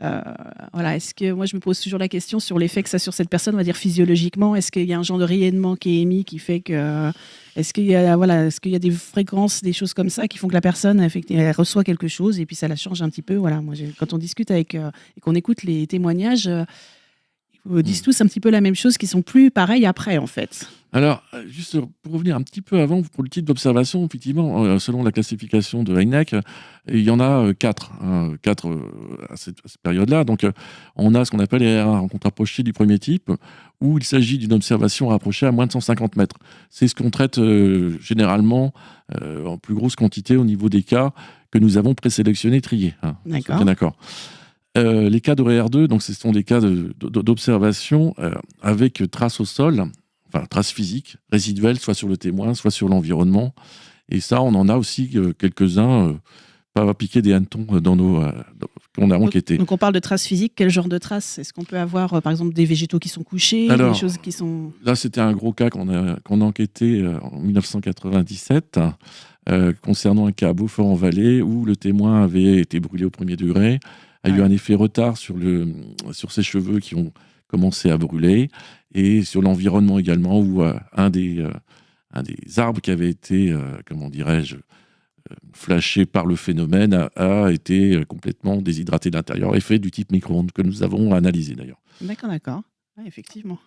Est-ce que moi je me pose toujours la question sur l'effet que ça a sur cette personne, on va dire physiologiquement, est-ce qu'il y a un genre de rayonnement qui est émis qui fait que est-ce qu'il y a des fréquences, des choses comme ça qui font que la personne elle reçoit quelque chose et puis ça la change un petit peu. Quand on discute et qu'on écoute les témoignages, ils disent tous un petit peu la même chose, qui sont plus pareils après en fait. Alors, juste pour revenir un petit peu avant, pour le type d'observation, effectivement, selon la classification de Hynek, il y en a 4 à cette période-là. Donc, on a ce qu'on appelle les rencontres rapprochées du premier type, où il s'agit d'une observation rapprochée à moins de 150 mètres. C'est ce qu'on traite généralement en plus grosse quantité au niveau des cas que nous avons présélectionnés, triés. D'accord. Bien d'accord. Les cas de RR2, donc ce sont des cas d'observation avec traces au sol, enfin traces physiques, résiduelles, soit sur le témoin, soit sur l'environnement. Et ça, on en a aussi quelques-uns, pas piquer des hannetons qu'on a enquêtés. Donc on parle de traces physiques, quel genre de traces ? Est-ce qu'on peut avoir par exemple des végétaux qui sont couchés, des choses qui sont... Là, c'était un gros cas qu'on a enquêté en 1997, concernant un cas à Beaufort-en-Vallée où le témoin avait été brûlé au premier degré, a eu un effet retard sur ses cheveux qui ont commencé à brûler, et sur l'environnement également, où un des arbres qui avait été, flashé par le phénomène a été complètement déshydraté de l'intérieur, effet du type micro-ondes que nous avons analysé d'ailleurs. D'accord. Ouais, effectivement.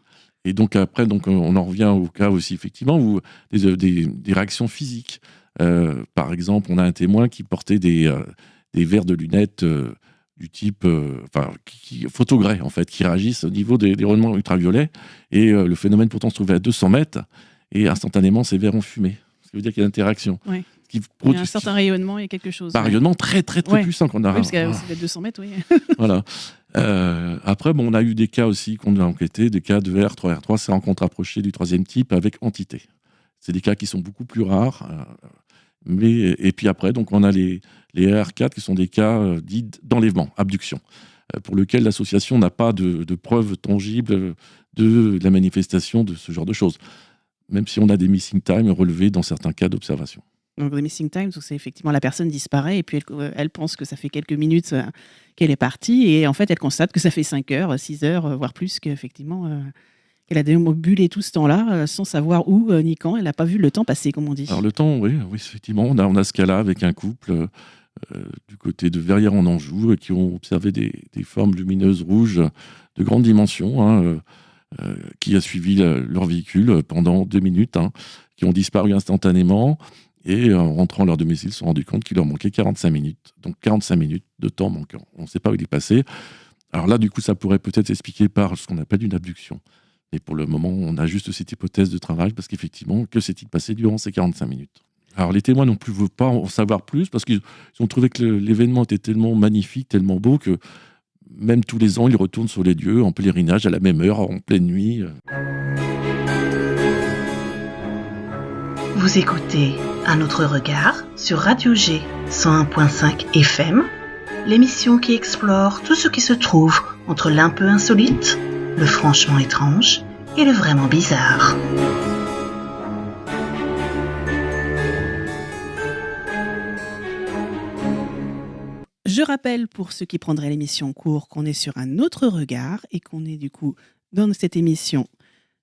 Et donc après, on en revient au cas aussi, effectivement, où des réactions physiques. Par exemple, on a un témoin qui portait des verres de lunettes du type qui photogré, en fait, qui réagissent au niveau des rayonnements ultraviolets, et le phénomène pourtant se trouvait à 200 mètres, et instantanément ces verres ont fumé, ce qui veut dire qu'il y a une interaction. Oui. Il y a un certain rayonnement et quelque chose. Un rayonnement très très très puissant qu'on a. Oui, parce que c'est 200 mètres, oui. Voilà. Après, on a eu des cas aussi qu'on a enquêtés, des cas de R3. R3, c'est rencontre rapprochée du troisième type avec entité. C'est des cas qui sont beaucoup plus rares. Et puis après, donc on a les R4 qui sont des cas dits d'enlèvement, abduction, pour lesquels l'association n'a pas de preuves tangibles de la manifestation de ce genre de choses, même si on a des missing time relevés dans certains cas d'observation. Donc, les missing time, c'est effectivement la personne disparaît et puis elle pense que ça fait quelques minutes qu'elle est partie, et en fait elle constate que ça fait 5 heures, 6 heures, voire plus, qu'effectivement qu'elle a déambulé tout ce temps-là sans savoir où ni quand. Elle n'a pas vu le temps passer, comme on dit. Alors le temps, oui, effectivement, on a ce cas-là avec un couple du côté de Verrières-en-Anjou qui ont observé des formes lumineuses rouges de grande dimension, qui a suivi leur véhicule pendant 2 minutes, qui ont disparu instantanément. Et en rentrant à leur domicile, ils se sont rendus compte qu'il leur manquait 45 minutes. Donc 45 minutes de temps manquant. On ne sait pas où il est passé. Alors là, du coup, ça pourrait peut-être s'expliquer par ce qu'on appelle une abduction. Et pour le moment, on a juste cette hypothèse de travail, parce qu'effectivement, que s'est-il passé durant ces 45 minutes ? Alors les témoins non plus ne veulent pas en savoir plus, parce qu'ils ont trouvé que l'événement était tellement magnifique, tellement beau, que même tous les ans, ils retournent sur les lieux en pèlerinage à la même heure, en pleine nuit. Vous écoutez Un autre regard sur Radio G 101.5 FM, l'émission qui explore tout ce qui se trouve entre l'un peu insolite, le franchement étrange et le vraiment bizarre. je rappelle pour ceux qui prendraient l'émission en cours qu'on est sur un autre regard et qu'on est du coup dans cette émission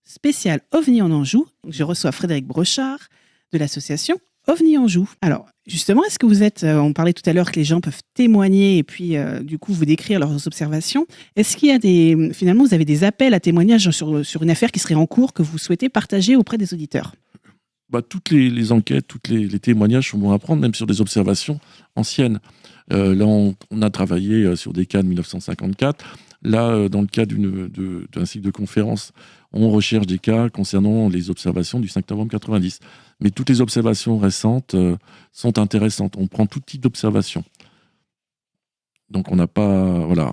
spéciale OVNI en Anjou. Je reçois Frédéric Brochard de l'association OVNI Anjou. Alors, justement, est-ce que vous êtes, on parlait tout à l'heure que les gens peuvent témoigner et puis du coup vous décrire leurs observations. Est-ce qu'il y a finalement, vous avez des appels à témoignages sur une affaire qui serait en cours que vous souhaitez partager auprès des auditeurs? Toutes les enquêtes, tous les témoignages sont bons à prendre, même sur des observations anciennes. Là, on a travaillé sur des cas de 1954. Là, dans le cadre d'un cycle de conférences, on recherche des cas concernant les observations du 5 novembre 90. Mais toutes les observations récentes sont intéressantes. On prend tout type d'observation. Donc, on n'a pas... Voilà.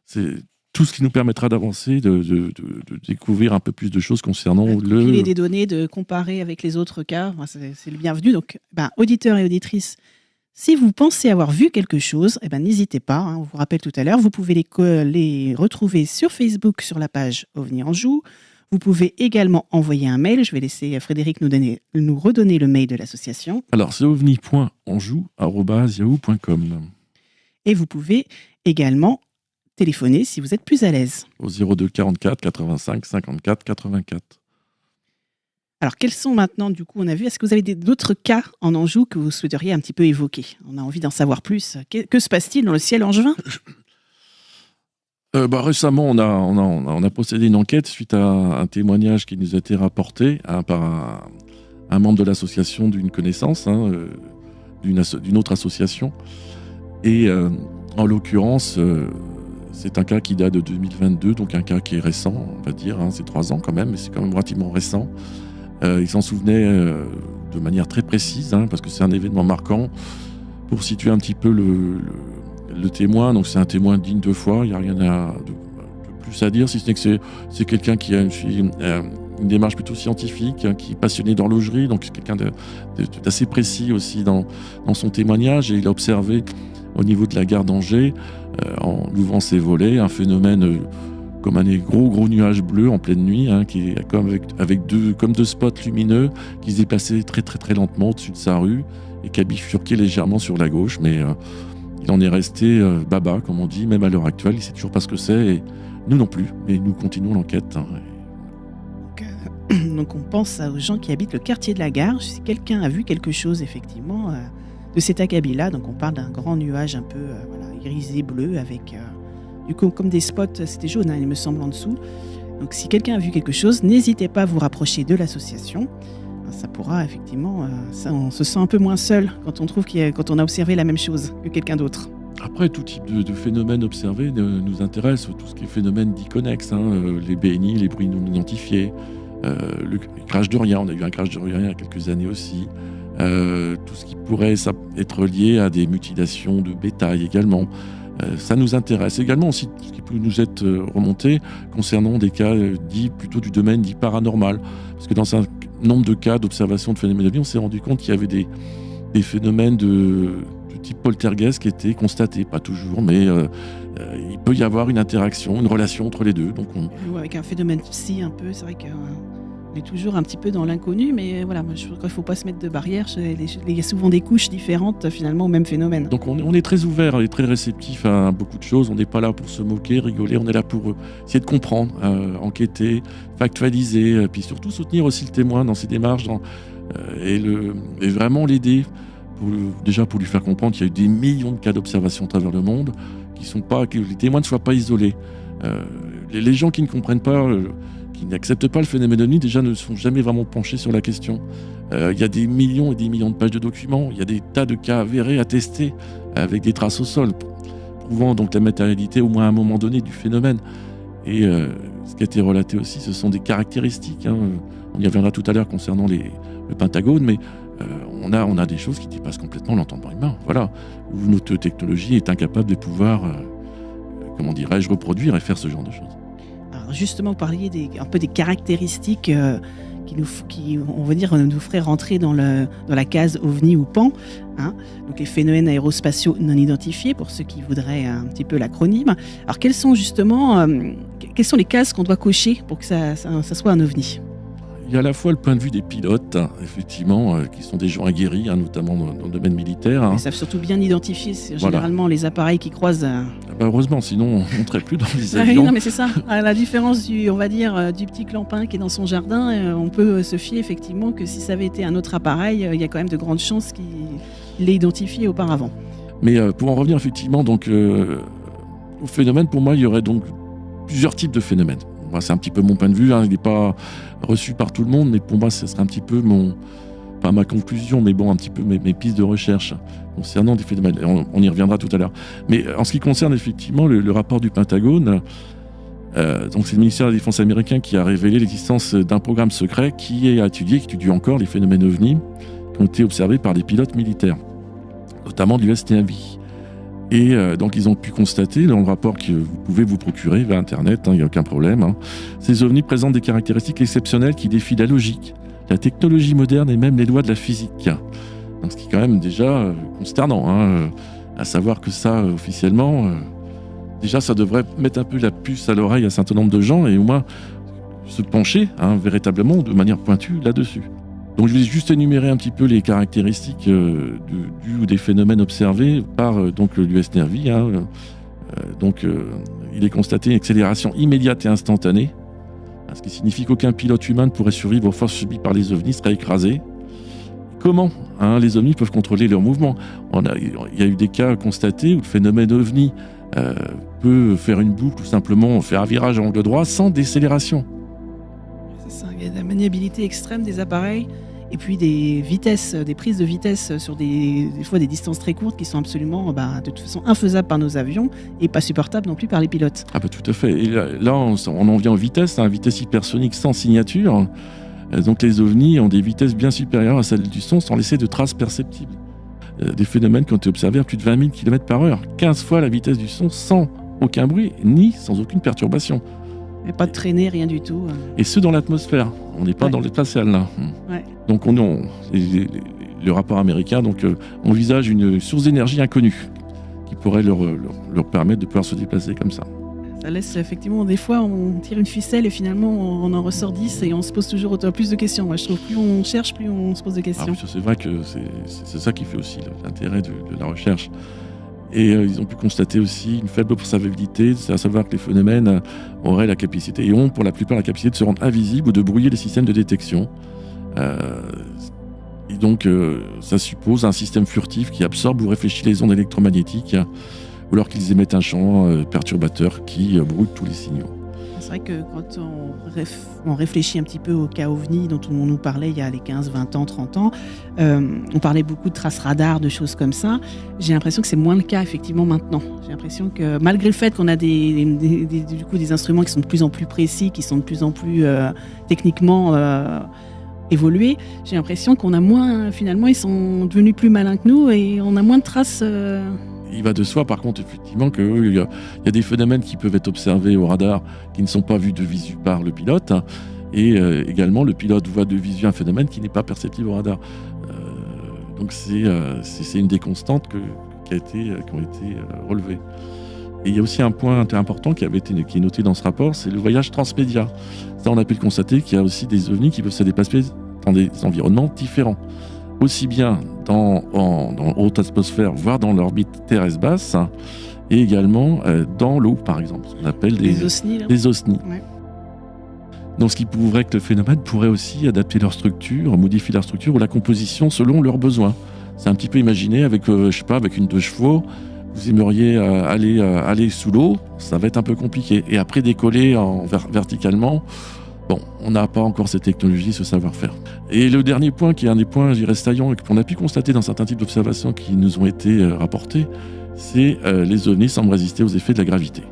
C'est tout ce qui nous permettra d'avancer, de découvrir un peu plus de choses concernant compiler des données, de comparer avec les autres cas. C'est le bienvenu. Donc, auditeurs et auditrices, si vous pensez avoir vu quelque chose, n'hésitez pas. On vous rappelle tout à l'heure, vous pouvez les retrouver sur Facebook, sur la page OVNI Anjou. Vous pouvez également envoyer un mail. Je vais laisser Frédéric nous redonner le mail de l'association. Alors, c'est ovni.anjou@yahoo.com. Et vous pouvez également téléphoner si vous êtes plus à l'aise. Au 02 44 85 54 84. Alors, quels sont maintenant, du coup, on a vu, est-ce que vous avez d'autres cas en Anjou que vous souhaiteriez un petit peu évoquer? On a envie d'en savoir plus. Que se passe-t-il dans le ciel angevin? Récemment, on a procédé une enquête suite à un témoignage qui nous a été rapporté par un membre de l'association d'une connaissance, d'une autre association. Et en l'occurrence, c'est un cas qui date de 2022, donc un cas qui est récent, on va dire. C'est 3 ans quand même, mais c'est quand même relativement récent. Il s'en souvenait de manière très précise, parce que c'est un événement marquant. Pour situer un petit peu le témoin, donc c'est un témoin digne de foi, il n'y a rien de plus à dire, si ce n'est que c'est quelqu'un qui a une démarche plutôt scientifique, qui est passionné d'horlogerie, donc c'est quelqu'un d'assez précis aussi dans son témoignage, et il a observé au niveau de la gare d'Angers, en ouvrant ses volets, un phénomène comme un gros nuage bleu en pleine nuit, qui est avec deux spots lumineux qui se déplaçaient très très très lentement au-dessus de sa rue et qui a bifurqué légèrement sur la gauche, mais il en est resté baba, comme on dit, même à l'heure actuelle, il ne sait toujours pas ce que c'est, et nous non plus, mais nous continuons l'enquête. Donc on pense aux gens qui habitent le quartier de la gare. Si quelqu'un a vu quelque chose, effectivement, de cet acabit-là, donc on parle d'un grand nuage un peu irisé bleu avec du coup comme des spots, c'était jaune, il me semble, en dessous. Donc si quelqu'un a vu quelque chose, n'hésitez pas à vous rapprocher de l'association. Ça pourra effectivement, on se sent un peu moins seul quand on trouve quand on a observé la même chose que quelqu'un d'autre. Après, tout type de phénomènes observés nous intéresse, tout ce qui est phénomène dit connexe, les BNI, les bruits non identifiés, le crash de rien, on a eu un crash de rien il y a quelques années aussi, tout ce qui pourrait être lié à des mutilations de bétail également. Ça nous intéresse également aussi, ce qui peut nous être remonté concernant des cas dits plutôt du domaine dit paranormal. Parce que dans un nombre de cas d'observation de phénomènes ovni, on s'est rendu compte qu'il y avait des phénomènes de type poltergeist qui étaient constatés, pas toujours, mais il peut y avoir une interaction, une relation entre les deux. Donc avec un phénomène psy un peu, c'est vrai qu'on est toujours un petit peu dans l'inconnu, mais voilà, moi, je crois qu'il ne faut pas se mettre de barrières. Il y a souvent des couches différentes finalement au même phénomène. Donc on est très ouvert et très réceptif à beaucoup de choses. On n'est pas là pour se moquer, rigoler, on est là pour essayer de comprendre, enquêter, factualiser, puis surtout soutenir aussi le témoin dans ses démarches et vraiment l'aider. Déjà pour lui faire comprendre qu'il y a eu des millions de cas d'observation à travers le monde, que les témoins ne soient pas isolés. Les gens qui ne comprennent pas, qui n'acceptent pas le phénomène ovni, déjà ne sont jamais vraiment penchés sur la question. Il y a des millions et des millions de pages de documents, il y a des tas de cas avérés, attestés, avec des traces au sol, prouvant donc la matérialité au moins à un moment donné du phénomène. Et ce qui a été relaté aussi, ce sont des caractéristiques. On y reviendra tout à l'heure concernant le Pentagone, mais on a des choses qui dépassent complètement l'entendement humain. Voilà, où notre technologie est incapable de pouvoir, reproduire et faire ce genre de choses. Alors justement, vous parliez un peu des caractéristiques qui, on va dire, nous feraient rentrer dans la case OVNI ou PAN. Donc les phénomènes aérospatiaux non identifiés, pour ceux qui voudraient un petit peu l'acronyme. Alors quelles sont les cases qu'on doit cocher pour que ça soit un OVNI ? il y a à la fois le point de vue des pilotes, effectivement, qui sont des gens aguerris, notamment dans le domaine militaire. Ils savent surtout bien identifier généralement les appareils qui croisent. Heureusement, sinon on ne monterait plus dans les Ah avions. oui, non, mais c'est ça. À la différence du petit clampin qui est dans son jardin, on peut se fier effectivement que si ça avait été un autre appareil, il y a quand même de grandes chances qu'il l'ait identifié auparavant. Mais pour en revenir effectivement donc, au phénomène, pour moi, il y aurait donc plusieurs types de phénomènes. Moi, c'est un petit peu mon point de vue, il n'est pas reçu par tout le monde, mais pour moi, ce serait un petit peu pas ma conclusion, mais bon, un petit peu mes pistes de recherche concernant des phénomènes. On y reviendra tout à l'heure. Mais en ce qui concerne effectivement le rapport du Pentagone, donc c'est le ministère de la Défense américain qui a révélé l'existence d'un programme secret qui étudie encore les phénomènes ovnis qui ont été observés par des pilotes militaires, notamment du US Navy. Et donc ils ont pu constater dans le rapport que vous pouvez vous procurer via Internet, il n'y a aucun problème, ces ovnis présentent des caractéristiques exceptionnelles qui défient la logique, la technologie moderne et même les lois de la physique. Donc, ce qui est quand même déjà consternant, à savoir que ça, officiellement, déjà ça devrait mettre un peu la puce à l'oreille à un certain nombre de gens et au moins se pencher véritablement de manière pointue là-dessus. Donc je vais juste énumérer un petit peu les caractéristiques des phénomènes observés par donc l'US Navy. Il est constaté une accélération immédiate et instantanée, ce qui signifie qu'aucun pilote humain ne pourrait survivre aux forces subies par les ovnis, serait écrasé. Comment les ovnis peuvent contrôler leurs mouvements? Il y a eu des cas constatés où le phénomène ovni peut faire une boucle ou simplement faire un virage à angle droit sans décélération. C'est ça, il y a de la maniabilité extrême des appareils et puis des vitesses, des prises de vitesse sur des fois des distances très courtes qui sont absolument de toute façon infaisables par nos avions et pas supportables non plus par les pilotes. Ah bah tout à fait. Et là on en vient aux vitesses, vitesse hypersonique sans signature. Donc les ovnis ont des vitesses bien supérieures à celles du son sans laisser de traces perceptibles. Des phénomènes qui ont été observés à plus de 20 000 km/h, 15 fois la vitesse du son sans aucun bruit ni sans aucune perturbation. Mais pas de traînée, rien du tout. Et ce dans l'atmosphère, on n'est pas dans les spatiales là. Ouais. Donc le rapport américain envisage une source d'énergie inconnue qui pourrait leur permettre de pouvoir se déplacer comme ça. Ça laisse effectivement, des fois on tire une ficelle et finalement on en ressort 10 et on se pose toujours plus de questions. Moi je trouve plus on cherche, plus on se pose de questions. C'est vrai que c'est ça qui fait aussi l'intérêt de la recherche. Et ils ont pu constater aussi une faible observabilité, c'est à savoir que les phénomènes auraient la capacité, et ont pour la plupart la capacité de se rendre invisibles ou de brouiller les systèmes de détection. Et donc ça suppose un système furtif qui absorbe ou réfléchit les ondes électromagnétiques, ou alors qu'ils émettent un champ perturbateur qui brouille tous les signaux. C'est vrai que quand on réfléchit un petit peu au cas OVNI dont on nous parlait il y a les 15, 20 ans, 30 ans, on parlait beaucoup de traces radar, de choses comme ça. J'ai l'impression que c'est moins le cas effectivement maintenant. J'ai l'impression que malgré le fait qu'on a des instruments qui sont de plus en plus précis, qui sont de plus en plus techniquement évolués, j'ai l'impression qu'on a moins, finalement ils sont devenus plus malins que nous et on a moins de traces... Il va de soi, par contre, effectivement, qu'il y a des phénomènes qui peuvent être observés au radar qui ne sont pas vus de visu par le pilote. Et également, le pilote voit de visu un phénomène qui n'est pas perceptible au radar. Donc, c'est une des constantes qui ont été relevées. Et il y a aussi un point important qui est noté dans ce rapport, c'est le voyage transmédia. Ça, on a pu le constater qu'il y a aussi des ovnis qui peuvent se déplacer dans des environnements différents. Aussi bien dans haute atmosphère, voire dans l'orbite terrestre basse, et également dans l'eau, par exemple, ce qu'on appelle des osnis. Ouais. Donc, ce qui prouverait que le phénomène pourrait aussi adapter leur structure, modifier leur structure ou la composition selon leurs besoins. C'est un petit peu imaginé avec une 2 chevaux, vous aimeriez aller sous l'eau, ça va être un peu compliqué. Et après décoller verticalement, bon, on n'a pas encore cette technologie, ce savoir-faire. Et le dernier point, qui est un des points, je dirais, saillants, et qu'on a pu constater dans certains types d'observations qui nous ont été rapportés, c'est les ovnis semblent résister aux effets de la gravité.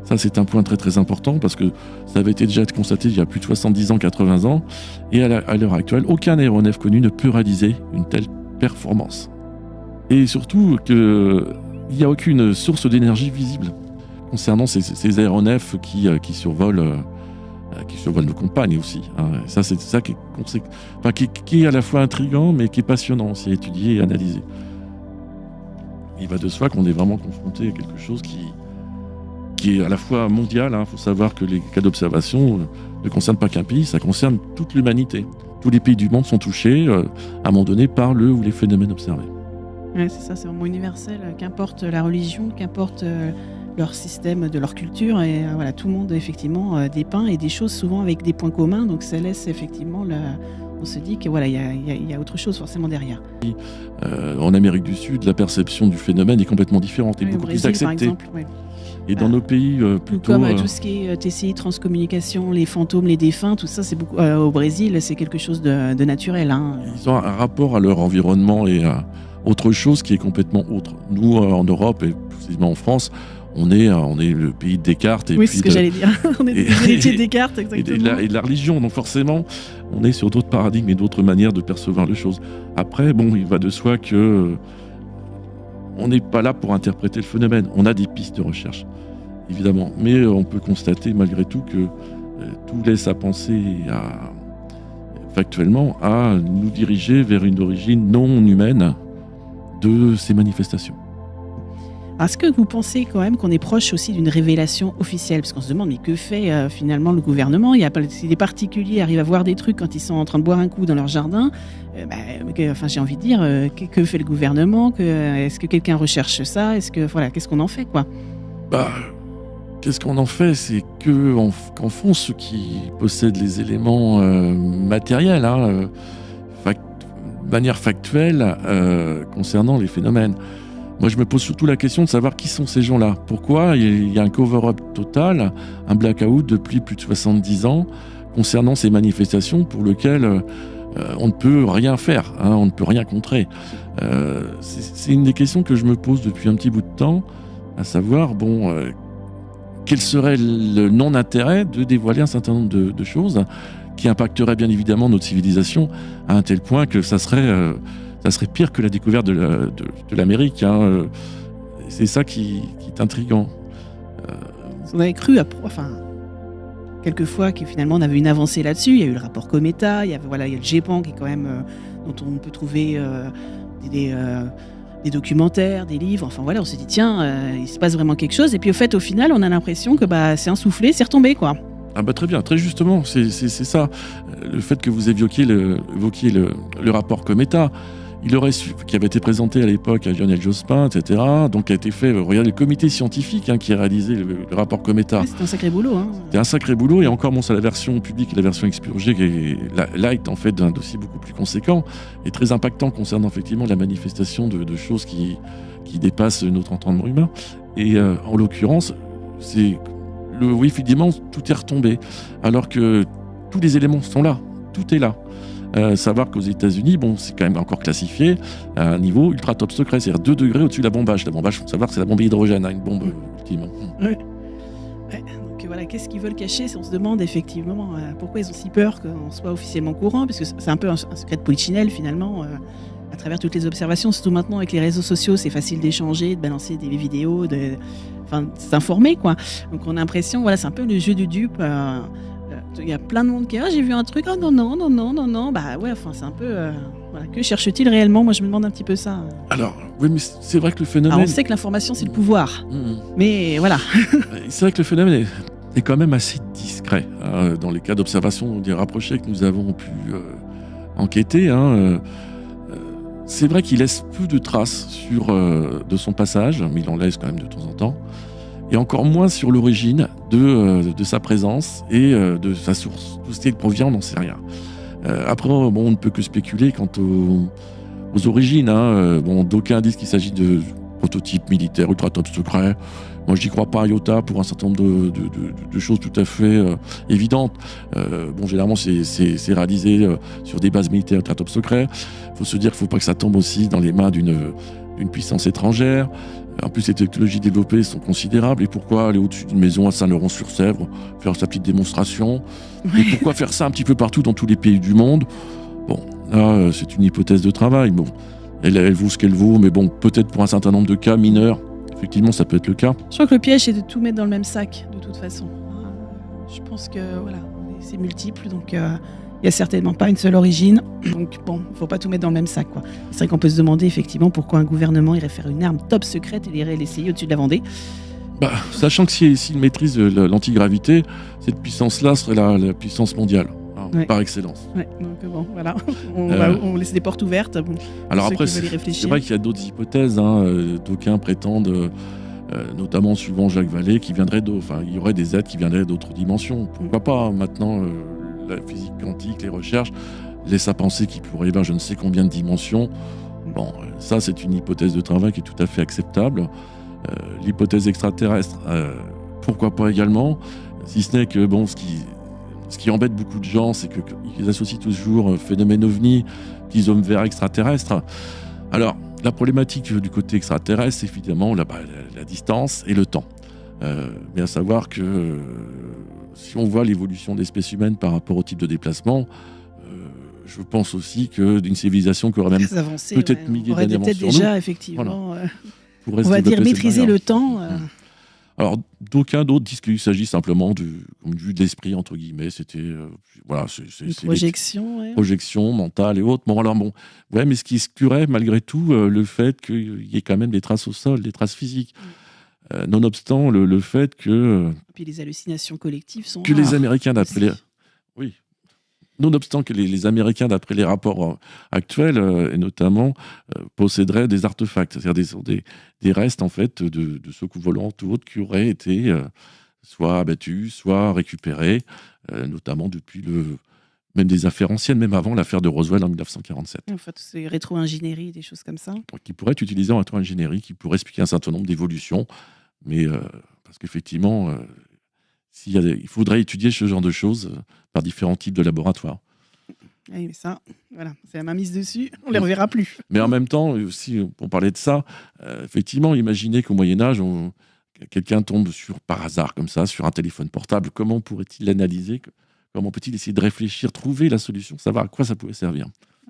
Ça, c'est un point très très important parce que ça avait été déjà constaté il y a plus de 70 ans, 80 ans, et à l'heure actuelle, aucun aéronef connu ne peut réaliser une telle performance. Et surtout qu'il n'y a aucune source d'énergie visible concernant ces aéronefs qui survolent nos campagnes aussi. Ça, c'est ça qui est à la fois intriguant, mais qui est passionnant aussi à étudier et analyser. Il va de soi qu'on est vraiment confronté à quelque chose qui est à la fois mondial. Il faut savoir que les cas d'observation ne concernent pas qu'un pays, ça concerne toute l'humanité. Tous les pays du monde sont touchés, à un moment donné, par le ou les phénomènes observés. Ouais, c'est ça, c'est vraiment universel, qu'importe la religion, qu'importe leur système, de leur culture, et voilà, tout le monde effectivement dépeint et des choses souvent avec des points communs, donc ça laisse effectivement on se dit que voilà, il y a autre chose forcément derrière. En Amérique du Sud, la perception du phénomène est complètement différente et beaucoup plus acceptée. Par exemple, ouais. Et dans nos pays plutôt... Comme tout ce qui est TCI, transcommunication, les fantômes, les défunts, tout ça, c'est beaucoup... au Brésil, c'est quelque chose de naturel. Ils ont un rapport à leur environnement et à autre chose qui est complètement autre. Nous, en Europe et précisément en France, on est le pays de Descartes. Oui, c'est ce que j'allais dire. On est des héritiers de Descartes, exactement. Et de la religion. Donc forcément, on est sur d'autres paradigmes et d'autres manières de percevoir les choses. Après, il va de soi que on n'est pas là pour interpréter le phénomène. On a des pistes de recherche, évidemment. Mais on peut constater malgré tout que tout laisse à penser factuellement à nous diriger vers une origine non humaine de ces manifestations. Est-ce que vous pensez quand même qu'on est proche aussi d'une révélation officielle ? Parce qu'on se demande, mais que fait finalement le gouvernement ? Si les particuliers arrivent à voir des trucs quand ils sont en train de boire un coup dans leur jardin, j'ai envie de dire, que fait le gouvernement ? Est-ce que quelqu'un recherche ça ? Qu'est-ce qu'on en fait, quoi ? Qu'est-ce qu'on en fait ? C'est qu'en font ceux qui possèdent les éléments matériels, de manière factuelle, concernant les phénomènes. Moi, je me pose surtout la question de savoir qui sont ces gens-là. Pourquoi il y a un cover-up total, un blackout depuis plus de 70 ans concernant ces manifestations pour lesquelles on ne peut rien faire, on ne peut rien contrer. C'est une des questions que je me pose depuis un petit bout de temps, à savoir, quel serait le non-intérêt de dévoiler un certain nombre de choses qui impacteraient bien évidemment notre civilisation à un tel point que ça serait pire que la découverte de l'Amérique. C'est ça qui est intriguant. On avait cru, quelquefois, que finalement on avait une avancée là-dessus. Il y a eu le rapport Cometa, il y a le GEPAN qui est quand même, dont on peut trouver des documentaires, des livres. On s'est dit il se passe vraiment quelque chose. Et puis au final, on a l'impression que c'est un soufflé, c'est retombé, quoi. Très bien, très justement, c'est ça. Le fait que vous évoquiez le rapport Cometa, qui avait été présenté à l'époque à Lionel Jospin, etc., donc a été fait, regardez, le comité scientifique qui a réalisé le rapport Cometa. C'était un sacré boulot. C'était un sacré boulot, et encore, c'est la version publique et la version expurgée qui est light, en fait, d'un dossier beaucoup plus conséquent et très impactant concernant effectivement la manifestation de choses qui dépassent notre entendement humain. Et en l'occurrence, oui, effectivement, tout est retombé, alors que tous les éléments sont là, tout est là. Savoir qu'aux États-Unis, c'est quand même encore classifié à un niveau ultra top secret, c'est-à-dire 2 degrés au-dessus de la bombage. La bombage, il faut savoir que c'est la bombe à hydrogène, une bombe ultime. Ouais. Donc voilà, qu'est-ce qu'ils veulent cacher ? On se demande effectivement pourquoi ils ont si peur qu'on soit officiellement courant, parce que c'est un peu un secret de polichinelle finalement. À travers toutes les observations, surtout maintenant avec les réseaux sociaux, c'est facile d'échanger, de balancer des vidéos, de s'informer, quoi. Donc on a l'impression, c'est un peu le jeu du dupe. Il y a plein de monde qui dit j'ai vu un truc, non, c'est un peu que cherche-t-il réellement ? Moi je me demande un petit peu ça. Alors oui, mais c'est vrai que le phénomène, on sait que l'information c'est le pouvoir, mais voilà. C'est vrai que le phénomène est quand même assez discret dans les cas d'observation des rapprochés que nous avons pu enquêter. C'est vrai qu'il laisse peu de traces de son passage, mais il en laisse quand même de temps en temps. Et encore moins sur l'origine de sa présence et de sa source. D'où il provient, on n'en sait rien. Après, on ne peut que spéculer quant aux origines. D'aucuns disent qu'il s'agit de prototypes militaires ultra top secrets. Moi, je n'y crois pas à iota pour un certain nombre de choses tout à fait évidentes. Généralement, c'est réalisé sur des bases militaires ultra top secrets. Il faut se dire qu'il ne faut pas que ça tombe aussi dans les mains d'une puissance étrangère. En plus, les technologies développées sont considérables. Et pourquoi aller au-dessus d'une maison à Saint-Laurent-sur-Sèvre, faire sa petite démonstration ? Et pourquoi faire ça un petit peu partout dans tous les pays du monde ? Là, c'est une hypothèse de travail. Elle vaut ce qu'elle vaut, mais peut-être pour un certain nombre de cas mineurs, effectivement, ça peut être le cas. Je crois que le piège, c'est de tout mettre dans le même sac, de toute façon. Je pense que, c'est multiple, donc il n'y a certainement pas une seule origine. Donc il ne faut pas tout mettre dans le même sac, quoi. C'est vrai qu'on peut se demander effectivement pourquoi un gouvernement irait faire une arme top secrète et irait l'essayer au-dessus de la Vendée. Sachant que s'il maîtrise l'antigravité, cette puissance-là serait la puissance mondiale, par excellence. Ouais, donc bon, voilà, on laisse des portes ouvertes. Alors après, c'est vrai qu'il y a d'autres hypothèses. D'aucuns prétendent, notamment suivant Jacques Vallée, qu'il y aurait des êtres qui viendraient d'autres dimensions. Pourquoi pas? Maintenant, la physique quantique, les recherches laissent à penser qu'il pourrait y avoir je ne sais combien de dimensions. Bon, ça, c'est une hypothèse de travail qui est tout à fait acceptable. L'hypothèse extraterrestre, pourquoi pas également, si ce n'est que ce qui embête beaucoup de gens, c'est qu'ils associent toujours phénomène ovni, petits hommes verts extraterrestres. Alors, la problématique du côté extraterrestre, c'est évidemment la distance et le temps. Mais à savoir que si on voit l'évolution des espèces humaines par rapport au type de déplacement, je pense aussi que d'une civilisation qui aurait même peut-être milliers d'années avant sur déjà, nous, effectivement, on va dire maîtriser le temps. Alors, d'aucuns d'autres disent qu'il s'agit simplement d'une vue de l'esprit, entre guillemets. C'était une projection. Projection mentale et autres. Mais ce qui exclurait malgré tout le fait qu'il y ait quand même des traces au sol, des traces physiques. Nonobstant le fait que... Et puis les hallucinations collectives sont que les Américains, d'après les... Oui. Nonobstant que les Américains, d'après les rapports actuels, et notamment, posséderaient des artefacts, c'est-à-dire des restes en fait de secours volants ou autres qui auraient été soit abattus, soit récupérés, notamment depuis même des affaires anciennes, même avant l'affaire de Roswell en 1947. En fait, c'est rétro-ingénierie, des choses comme ça. Qui pourraient être utilisées en rétro-ingénierie, qui pourraient expliquer un certain nombre d'évolutions, mais parce qu'effectivement... il faudrait étudier ce genre de choses par différents types de laboratoires. Oui, mais ça, voilà, c'est la main mise dessus, on ne les reverra plus. Mais en même temps, si on parlait de ça, effectivement, imaginez qu'au Moyen-Âge, quelqu'un tombe par hasard, comme ça, sur un téléphone portable. Comment pourrait-il l'analyser? Comment peut-il essayer de réfléchir, trouver la solution, savoir à quoi ça pouvait servir?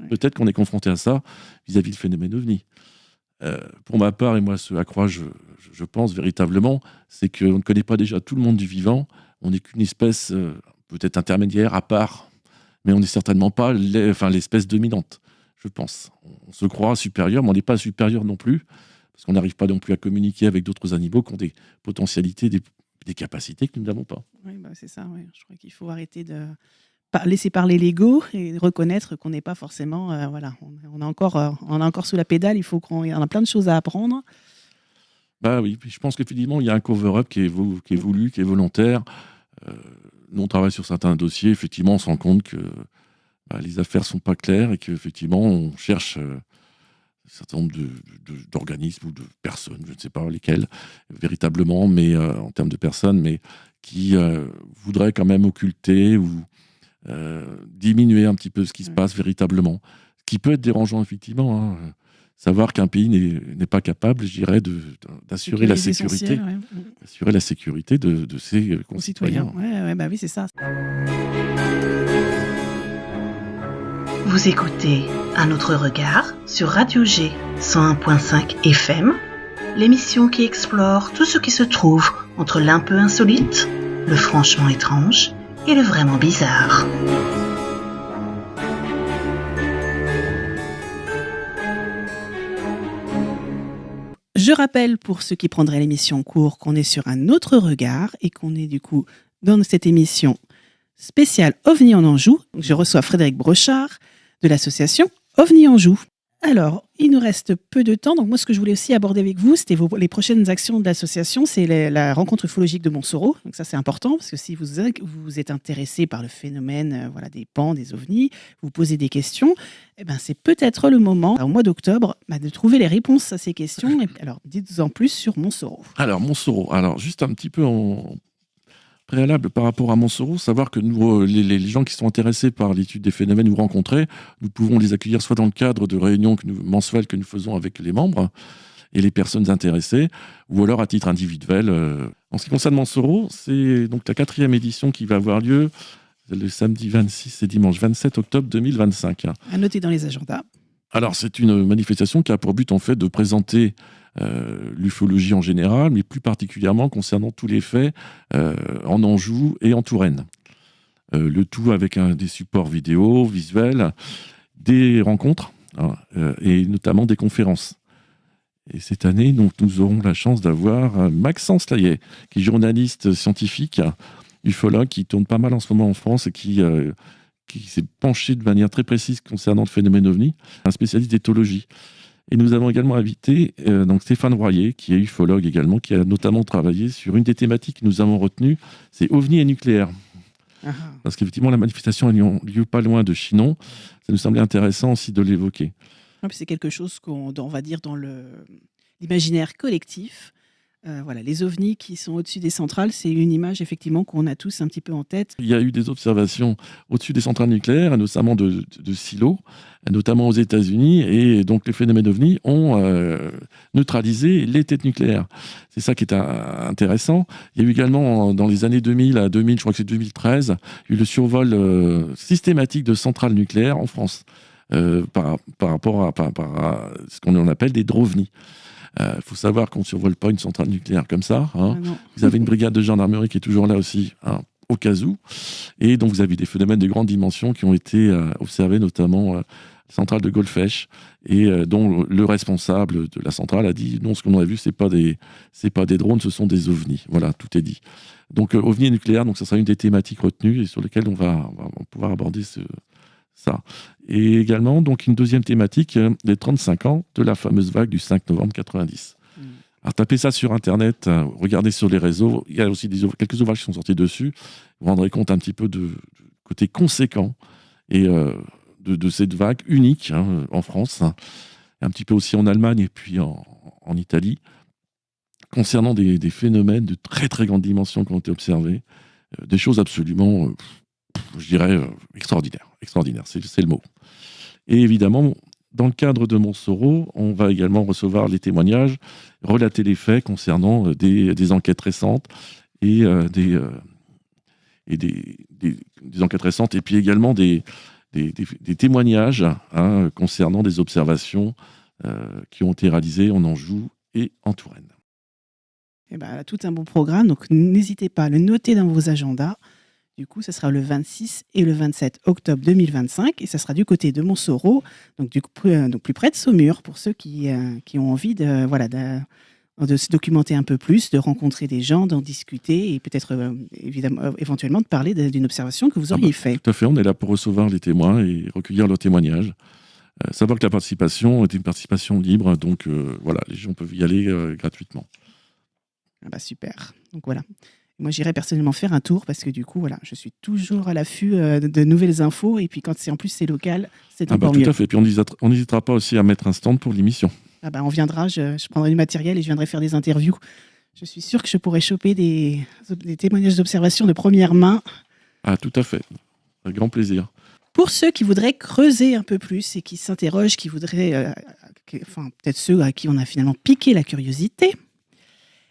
Peut-être qu'on est confronté à ça vis-à-vis du phénomène ovni. Pour ma part, et moi, ce à quoi je pense véritablement, c'est qu'on ne connaît pas déjà tout le monde du vivant. On n'est qu'une espèce peut-être intermédiaire, à part, mais on n'est certainement pas l'espèce dominante, je pense. On se croit supérieur, mais on n'est pas supérieur non plus, parce qu'on n'arrive pas non plus à communiquer avec d'autres animaux qui ont des potentialités, des capacités que nous n'avons pas. Oui, c'est ça. Ouais. Je crois qu'il faut arrêter de laisser parler l'ego et reconnaître qu'on n'est pas forcément... on est encore sous la pédale, il y en a plein de choses à apprendre. Oui, puis je pense qu'effectivement, il y a un cover-up qui est voulu, qui est volontaire. Nous, on travaille sur certains dossiers, effectivement, on se rend compte que les affaires ne sont pas claires et qu'effectivement, on cherche un certain nombre d'organismes ou de personnes, je ne sais pas lesquelles, véritablement, mais en termes de personnes, mais qui voudraient quand même occulter ou diminuer un petit peu ce qui se passe véritablement. Ce qui peut être dérangeant, effectivement, savoir qu'un pays n'est pas capable, je dirais, d'assurer la sécurité, assurer la sécurité de ses concitoyens. Oui, c'est ça. Vous écoutez Un autre regard sur Radio G 101.5 FM, l'émission qui explore tout ce qui se trouve entre l'un peu insolite, le franchement étrange et le vraiment bizarre. Je rappelle pour ceux qui prendraient l'émission en cours qu'on est sur Un autre regard et qu'on est du coup dans cette émission spéciale OVNI en Anjou. Je reçois Frédéric Brochard de l'association OVNI Anjou. Alors, il nous reste peu de temps, donc moi ce que je voulais aussi aborder avec vous, c'était les prochaines actions de l'association, c'est la rencontre ufologique de Montsoreau. Donc ça c'est important, parce que si vous êtes intéressé par le phénomène des PAN, des ovnis, vous posez des questions, c'est peut-être le moment, au mois d'octobre, de trouver les réponses à ces questions. Alors, dites-nous en plus sur Montsoreau. Alors, Montsoreau, juste un petit peu en préalable par rapport à Montsoreau, savoir que nous, les gens qui sont intéressés par l'étude des phénomènes ou rencontrés, nous pouvons les accueillir soit dans le cadre de réunions mensuelles que nous faisons avec les membres et les personnes intéressées, ou alors à titre individuel. En ce qui concerne Montsoreau, c'est donc la 4e édition qui va avoir lieu le samedi 26 et dimanche 27 octobre 2025. À noter dans les agendas. Alors, c'est une manifestation qui a pour but en fait de présenter l'ufologie en général, mais plus particulièrement concernant tous les faits en Anjou et en Touraine. Le tout avec des supports vidéo, visuels, des rencontres et notamment des conférences. Et cette année, donc, nous aurons la chance d'avoir Maxence Layet, qui est journaliste scientifique, ufologue, qui tourne pas mal en ce moment en France et qui s'est penché de manière très précise concernant le phénomène OVNI, un spécialiste d'éthologie. Et nous avons également invité donc Stéphane Royer, qui est ufologue également, qui a notamment travaillé sur une des thématiques que nous avons retenues, c'est OVNI et nucléaire. Parce qu'effectivement, la manifestation a lieu pas loin de Chinon. Ça nous semblait intéressant aussi de l'évoquer. C'est quelque chose on va dire dans l'imaginaire collectif. Voilà, les ovnis qui sont au-dessus des centrales, c'est une image effectivement qu'on a tous un petit peu en tête. Il y a eu des observations au-dessus des centrales nucléaires, notamment de silos, notamment aux États-Unis, et donc les phénomènes OVNI ont neutralisé les têtes nucléaires. C'est ça qui est intéressant. Il y a eu également, dans les années 2000 à 2000, je crois que c'est 2013, il y a eu le survol systématique de centrales nucléaires en France, par rapport à ce qu'on appelle des drovnis. Il faut savoir qu'on ne survole pas une centrale nucléaire comme ça. Vous avez une brigade de gendarmerie qui est toujours là aussi, au cas où. Et donc, vous avez des phénomènes de grande dimension qui ont été observés, notamment la centrale de Golfech, et dont le responsable de la centrale a dit non, ce qu'on a vu, c'est pas des drones, ce sont des ovnis. Voilà, tout est dit. Donc, ovnis et nucléaire, donc ça sera une des thématiques retenues et sur lesquelles on va pouvoir aborder ça. Et également, donc, une deuxième thématique, les 35 ans de la fameuse vague du 5 novembre 90. Alors, tapez ça sur Internet, regardez sur les réseaux. Il y a aussi quelques ouvrages qui sont sortis dessus. Vous vous rendrez compte un petit peu du côté conséquent et de cette vague unique en France, un petit peu aussi en Allemagne et puis en Italie, concernant des phénomènes de très très grande dimension qui ont été observés, des choses absolument... je dirais extraordinaire, c'est le mot. Et évidemment, dans le cadre de Montsoreau, on va également recevoir les témoignages, relater les faits concernant des enquêtes récentes et des enquêtes récentes, et puis également des témoignages concernant des observations qui ont été réalisées en Anjou et en Touraine. Tout un bon programme, donc n'hésitez pas à le noter dans vos agendas. Du coup, ce sera le 26 et le 27 octobre 2025 et ça sera du côté de Montsoreau, donc plus près de Saumur, pour ceux qui ont envie de se documenter un peu plus, de rencontrer des gens, d'en discuter et peut-être éventuellement de parler d'une observation que vous auriez faite. Tout à fait, on est là pour recevoir les témoins et recueillir leurs témoignages. Savoir que la participation est une participation libre, donc voilà, les gens peuvent y aller gratuitement. Super, donc voilà. Moi, j'irai personnellement faire un tour parce que du coup, voilà, je suis toujours à l'affût de nouvelles infos. Et puis, quand en plus c'est local, c'est encore mieux. Tout à fait. Et puis, on n'hésitera pas aussi à mettre un stand pour l'émission. On viendra, je prendrai du matériel et je viendrai faire des interviews. Je suis sûr que je pourrais choper des témoignages d'observation de première main. Tout à fait. Avec grand plaisir. Pour ceux qui voudraient creuser un peu plus et qui s'interrogent, qui voudraient, peut-être ceux à qui on a finalement piqué la curiosité,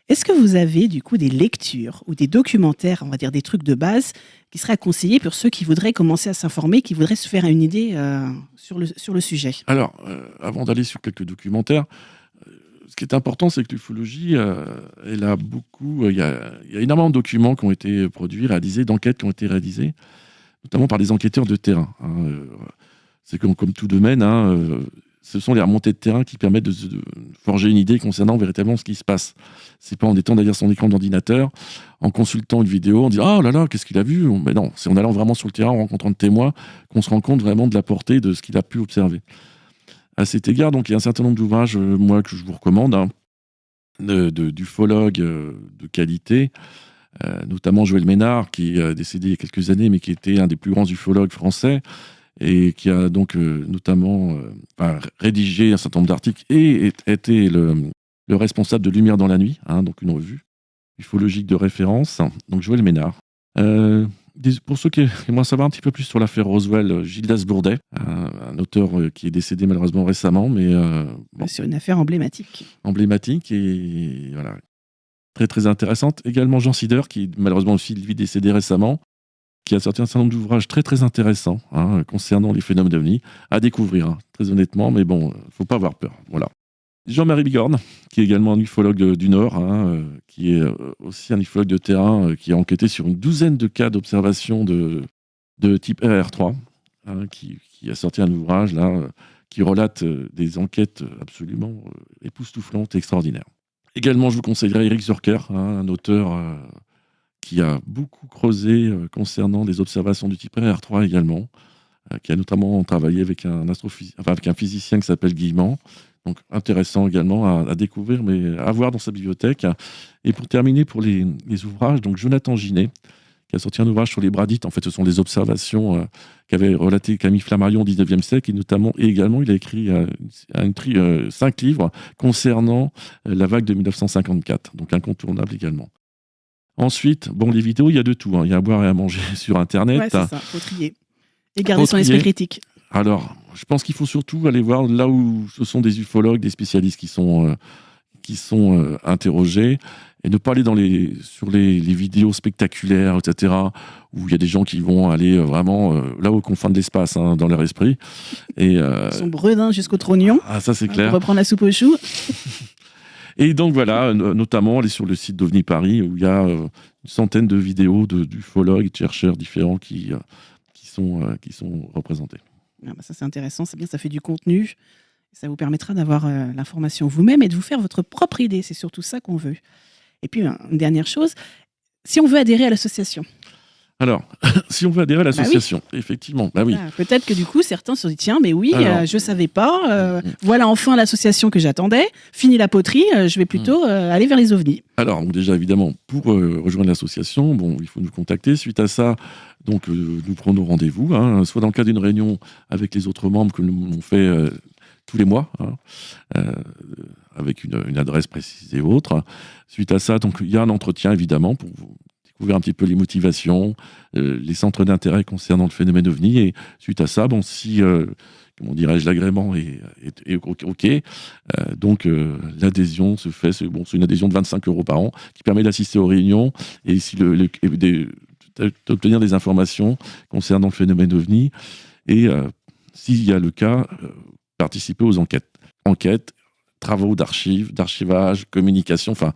est-ce que vous avez du coup des lectures ou des documentaires, on va dire des trucs de base, qui seraient à conseiller pour ceux qui voudraient commencer à s'informer, qui voudraient se faire une idée sur le sujet? Alors, avant d'aller sur quelques documentaires, ce qui est important, c'est que l'ufologie, elle a beaucoup... Il y a énormément de documents qui ont été produits, réalisés, d'enquêtes qui ont été réalisées, notamment par des enquêteurs de terrain. C'est comme tout domaine, ce sont les remontées de terrain qui permettent de forger une idée concernant véritablement ce qui se passe. C'est pas en étant derrière son écran d'ordinateur, en consultant une vidéo, on dit « Ah là là, qu'est-ce qu'il a vu ?» Mais non, c'est en allant vraiment sur le terrain, en rencontrant de témoins, qu'on se rend compte vraiment de la portée de ce qu'il a pu observer. À cet égard, donc, il y a un certain nombre d'ouvrages, moi, que je vous recommande, d'ufologues de qualité, notamment Joël Ménard, qui est décédé il y a quelques années, mais qui était un des plus grands ufologues français, et qui a donc notamment rédigé un certain nombre d'articles et été le responsable de Lumière dans la nuit, donc une revue ufologique de référence, donc Joël Ménard. Pour ceux qui aimeraient savoir un petit peu plus sur l'affaire Roswell, Gildas Bourdet, un auteur qui est décédé malheureusement récemment, mais sur une affaire emblématique. Emblématique et voilà, très très intéressante. Également Jean Sider, qui est malheureusement aussi lui décédé récemment, qui a sorti un certain nombre d'ouvrages très très intéressants concernant les phénomènes d'OVNI à découvrir, très honnêtement, mais bon, faut pas avoir peur. Voilà. Jean-Marie Bigorne, qui est également un ufologue du Nord, qui est aussi un ufologue de terrain, qui a enquêté sur une douzaine de cas d'observation de type RR3, qui a sorti un ouvrage là, qui relate des enquêtes absolument époustouflantes et extraordinaires. Également, je vous conseillerais Eric Zurker, un auteur qui a beaucoup creusé concernant des observations du type RR3 également, qui a notamment travaillé avec avec un physicien qui s'appelle Guillemant. Donc intéressant également à découvrir, mais à voir dans sa bibliothèque. Et pour terminer, pour les ouvrages, donc Jonathan Ginet, qui a sorti un ouvrage sur les bradites. En fait, ce sont des observations qu'avait relatées Camille Flammarion au XIXe siècle, et également, il a écrit 5 livres concernant la vague de 1954, donc incontournable également. Ensuite, les vidéos, il y a de tout. Il y a à boire et à manger sur Internet. Ouais, c'est ça, faut trier. Et garder son esprit critique. Alors, je pense qu'il faut surtout aller voir là où ce sont des ufologues, des spécialistes qui sont interrogés, et ne pas aller sur les vidéos spectaculaires, etc., où il y a des gens qui vont aller vraiment là aux confins de l'espace, dans leur esprit. Et, Ils sont bredins jusqu'au trognon. Ah, ça c'est clair. Pour reprendre la soupe aux choux. Et donc voilà, notamment aller sur le site d'OVNI Paris, où il y a une centaine de vidéos d'ufologues et de chercheurs différents qui sont représentés. Ah bah ça c'est intéressant, c'est bien, ça fait du contenu. Ça vous permettra d'avoir l'information vous-même et de vous faire votre propre idée. C'est surtout ça qu'on veut. Et puis, une dernière chose, si on veut adhérer à l'association. Alors, si on veut adhérer à l'association, effectivement, oui. Peut-être que du coup, certains se disent, tiens, mais oui, je ne savais pas. Voilà enfin l'association que j'attendais. Fini la poterie, je vais plutôt aller vers les ovnis. Alors, déjà, évidemment, pour rejoindre l'association, il faut nous contacter. Suite à ça, donc, nous prenons rendez-vous, soit dans le cadre d'une réunion avec les autres membres que nous fait tous les mois, avec une adresse précise et autre. Suite à ça, donc, il y a un entretien, évidemment, pour découvrir un petit peu les motivations, les centres d'intérêt concernant le phénomène OVNI. Et suite à ça, si l'agrément est OK, donc l'adhésion se fait. C'est une adhésion de 25 € par an qui permet d'assister aux réunions et d'obtenir des informations concernant le phénomène OVNI. Et s'il y a le cas, participer aux enquêtes, travaux d'archivage, communication. Enfin,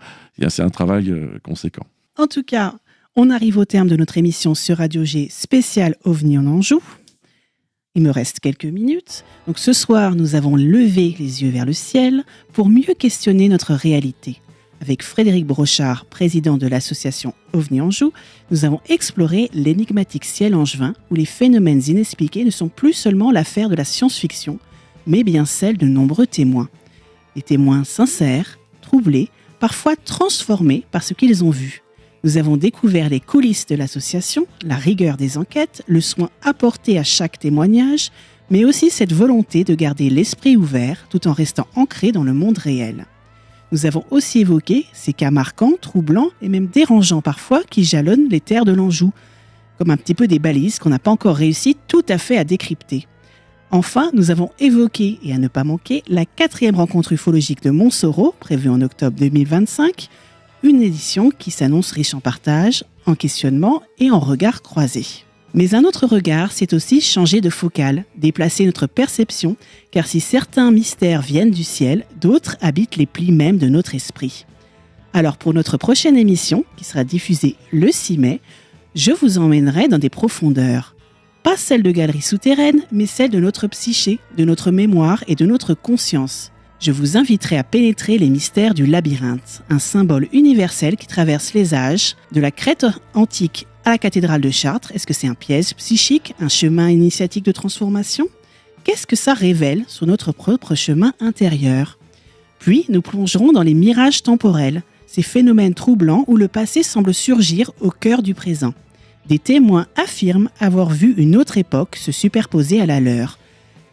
c'est un travail conséquent. En tout cas, on arrive au terme de notre émission sur Radio G spéciale OVNI en Anjou. Il me reste quelques minutes. Donc ce soir, nous avons levé les yeux vers le ciel pour mieux questionner notre réalité. Avec Frédéric Brochard, président de l'association OVNI Anjou, nous avons exploré l'énigmatique ciel angevin où les phénomènes inexpliqués ne sont plus seulement l'affaire de la science-fiction, mais bien celle de nombreux témoins. Des témoins sincères, troublés, parfois transformés par ce qu'ils ont vu. Nous avons découvert les coulisses de l'association, la rigueur des enquêtes, le soin apporté à chaque témoignage, mais aussi cette volonté de garder l'esprit ouvert tout en restant ancré dans le monde réel. Nous avons aussi évoqué ces cas marquants, troublants et même dérangeants parfois qui jalonnent les terres de l'Anjou, comme un petit peu des balises qu'on n'a pas encore réussi tout à fait à décrypter. Enfin, nous avons évoqué, et à ne pas manquer, la 4e rencontre ufologique de Montsoreau, prévue en octobre 2025, une édition qui s'annonce riche en partages, en questionnements et en regards croisés. Mais un autre regard, c'est aussi changer de focale, déplacer notre perception, car si certains mystères viennent du ciel, d'autres habitent les plis mêmes de notre esprit. Alors pour notre prochaine émission, qui sera diffusée le 6 mai, je vous emmènerai dans des profondeurs. Pas celle de galeries souterraines, mais celle de notre psyché, de notre mémoire et de notre conscience. Je vous inviterai à pénétrer les mystères du labyrinthe, un symbole universel qui traverse les âges, de la Crète antique à la cathédrale de Chartres. Est-ce que c'est un piège psychique, un chemin initiatique de transformation ? Qu'est-ce que ça révèle sur notre propre chemin intérieur ? Puis, nous plongerons dans les mirages temporels, ces phénomènes troublants où le passé semble surgir au cœur du présent. Des témoins affirment avoir vu une autre époque se superposer à la leur,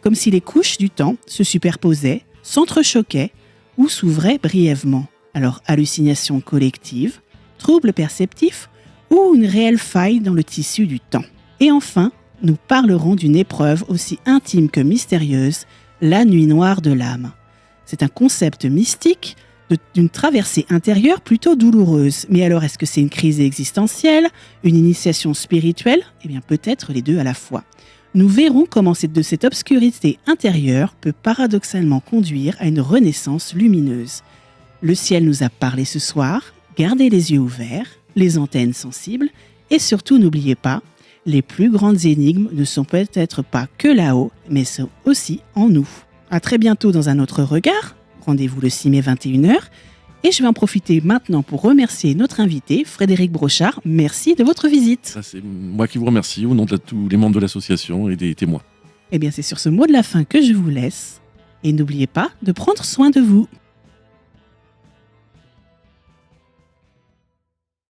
comme si les couches du temps se superposaient, s'entrechoquaient ou s'ouvraient brièvement. Alors, hallucination collective, trouble perceptif ou une réelle faille dans le tissu du temps. Et enfin, nous parlerons d'une épreuve aussi intime que mystérieuse, la nuit noire de l'âme. C'est un concept mystique d'une traversée intérieure plutôt douloureuse. Mais alors, est-ce que c'est une crise existentielle, une initiation spirituelle ? Eh bien, peut-être les deux à la fois. Nous verrons comment de cette obscurité intérieure peut paradoxalement conduire à une renaissance lumineuse. Le ciel nous a parlé ce soir, gardez les yeux ouverts, les antennes sensibles, et surtout n'oubliez pas, les plus grandes énigmes ne sont peut-être pas que là-haut, mais sont aussi en nous. À très bientôt dans un autre regard. Rendez-vous le 6 mai 21h. Et je vais en profiter maintenant pour remercier notre invité, Frédéric Brochard. Merci de votre visite. Ça, c'est moi qui vous remercie au nom de tous les membres de l'association et des témoins. Eh bien, c'est sur ce mot de la fin que je vous laisse. Et n'oubliez pas de prendre soin de vous.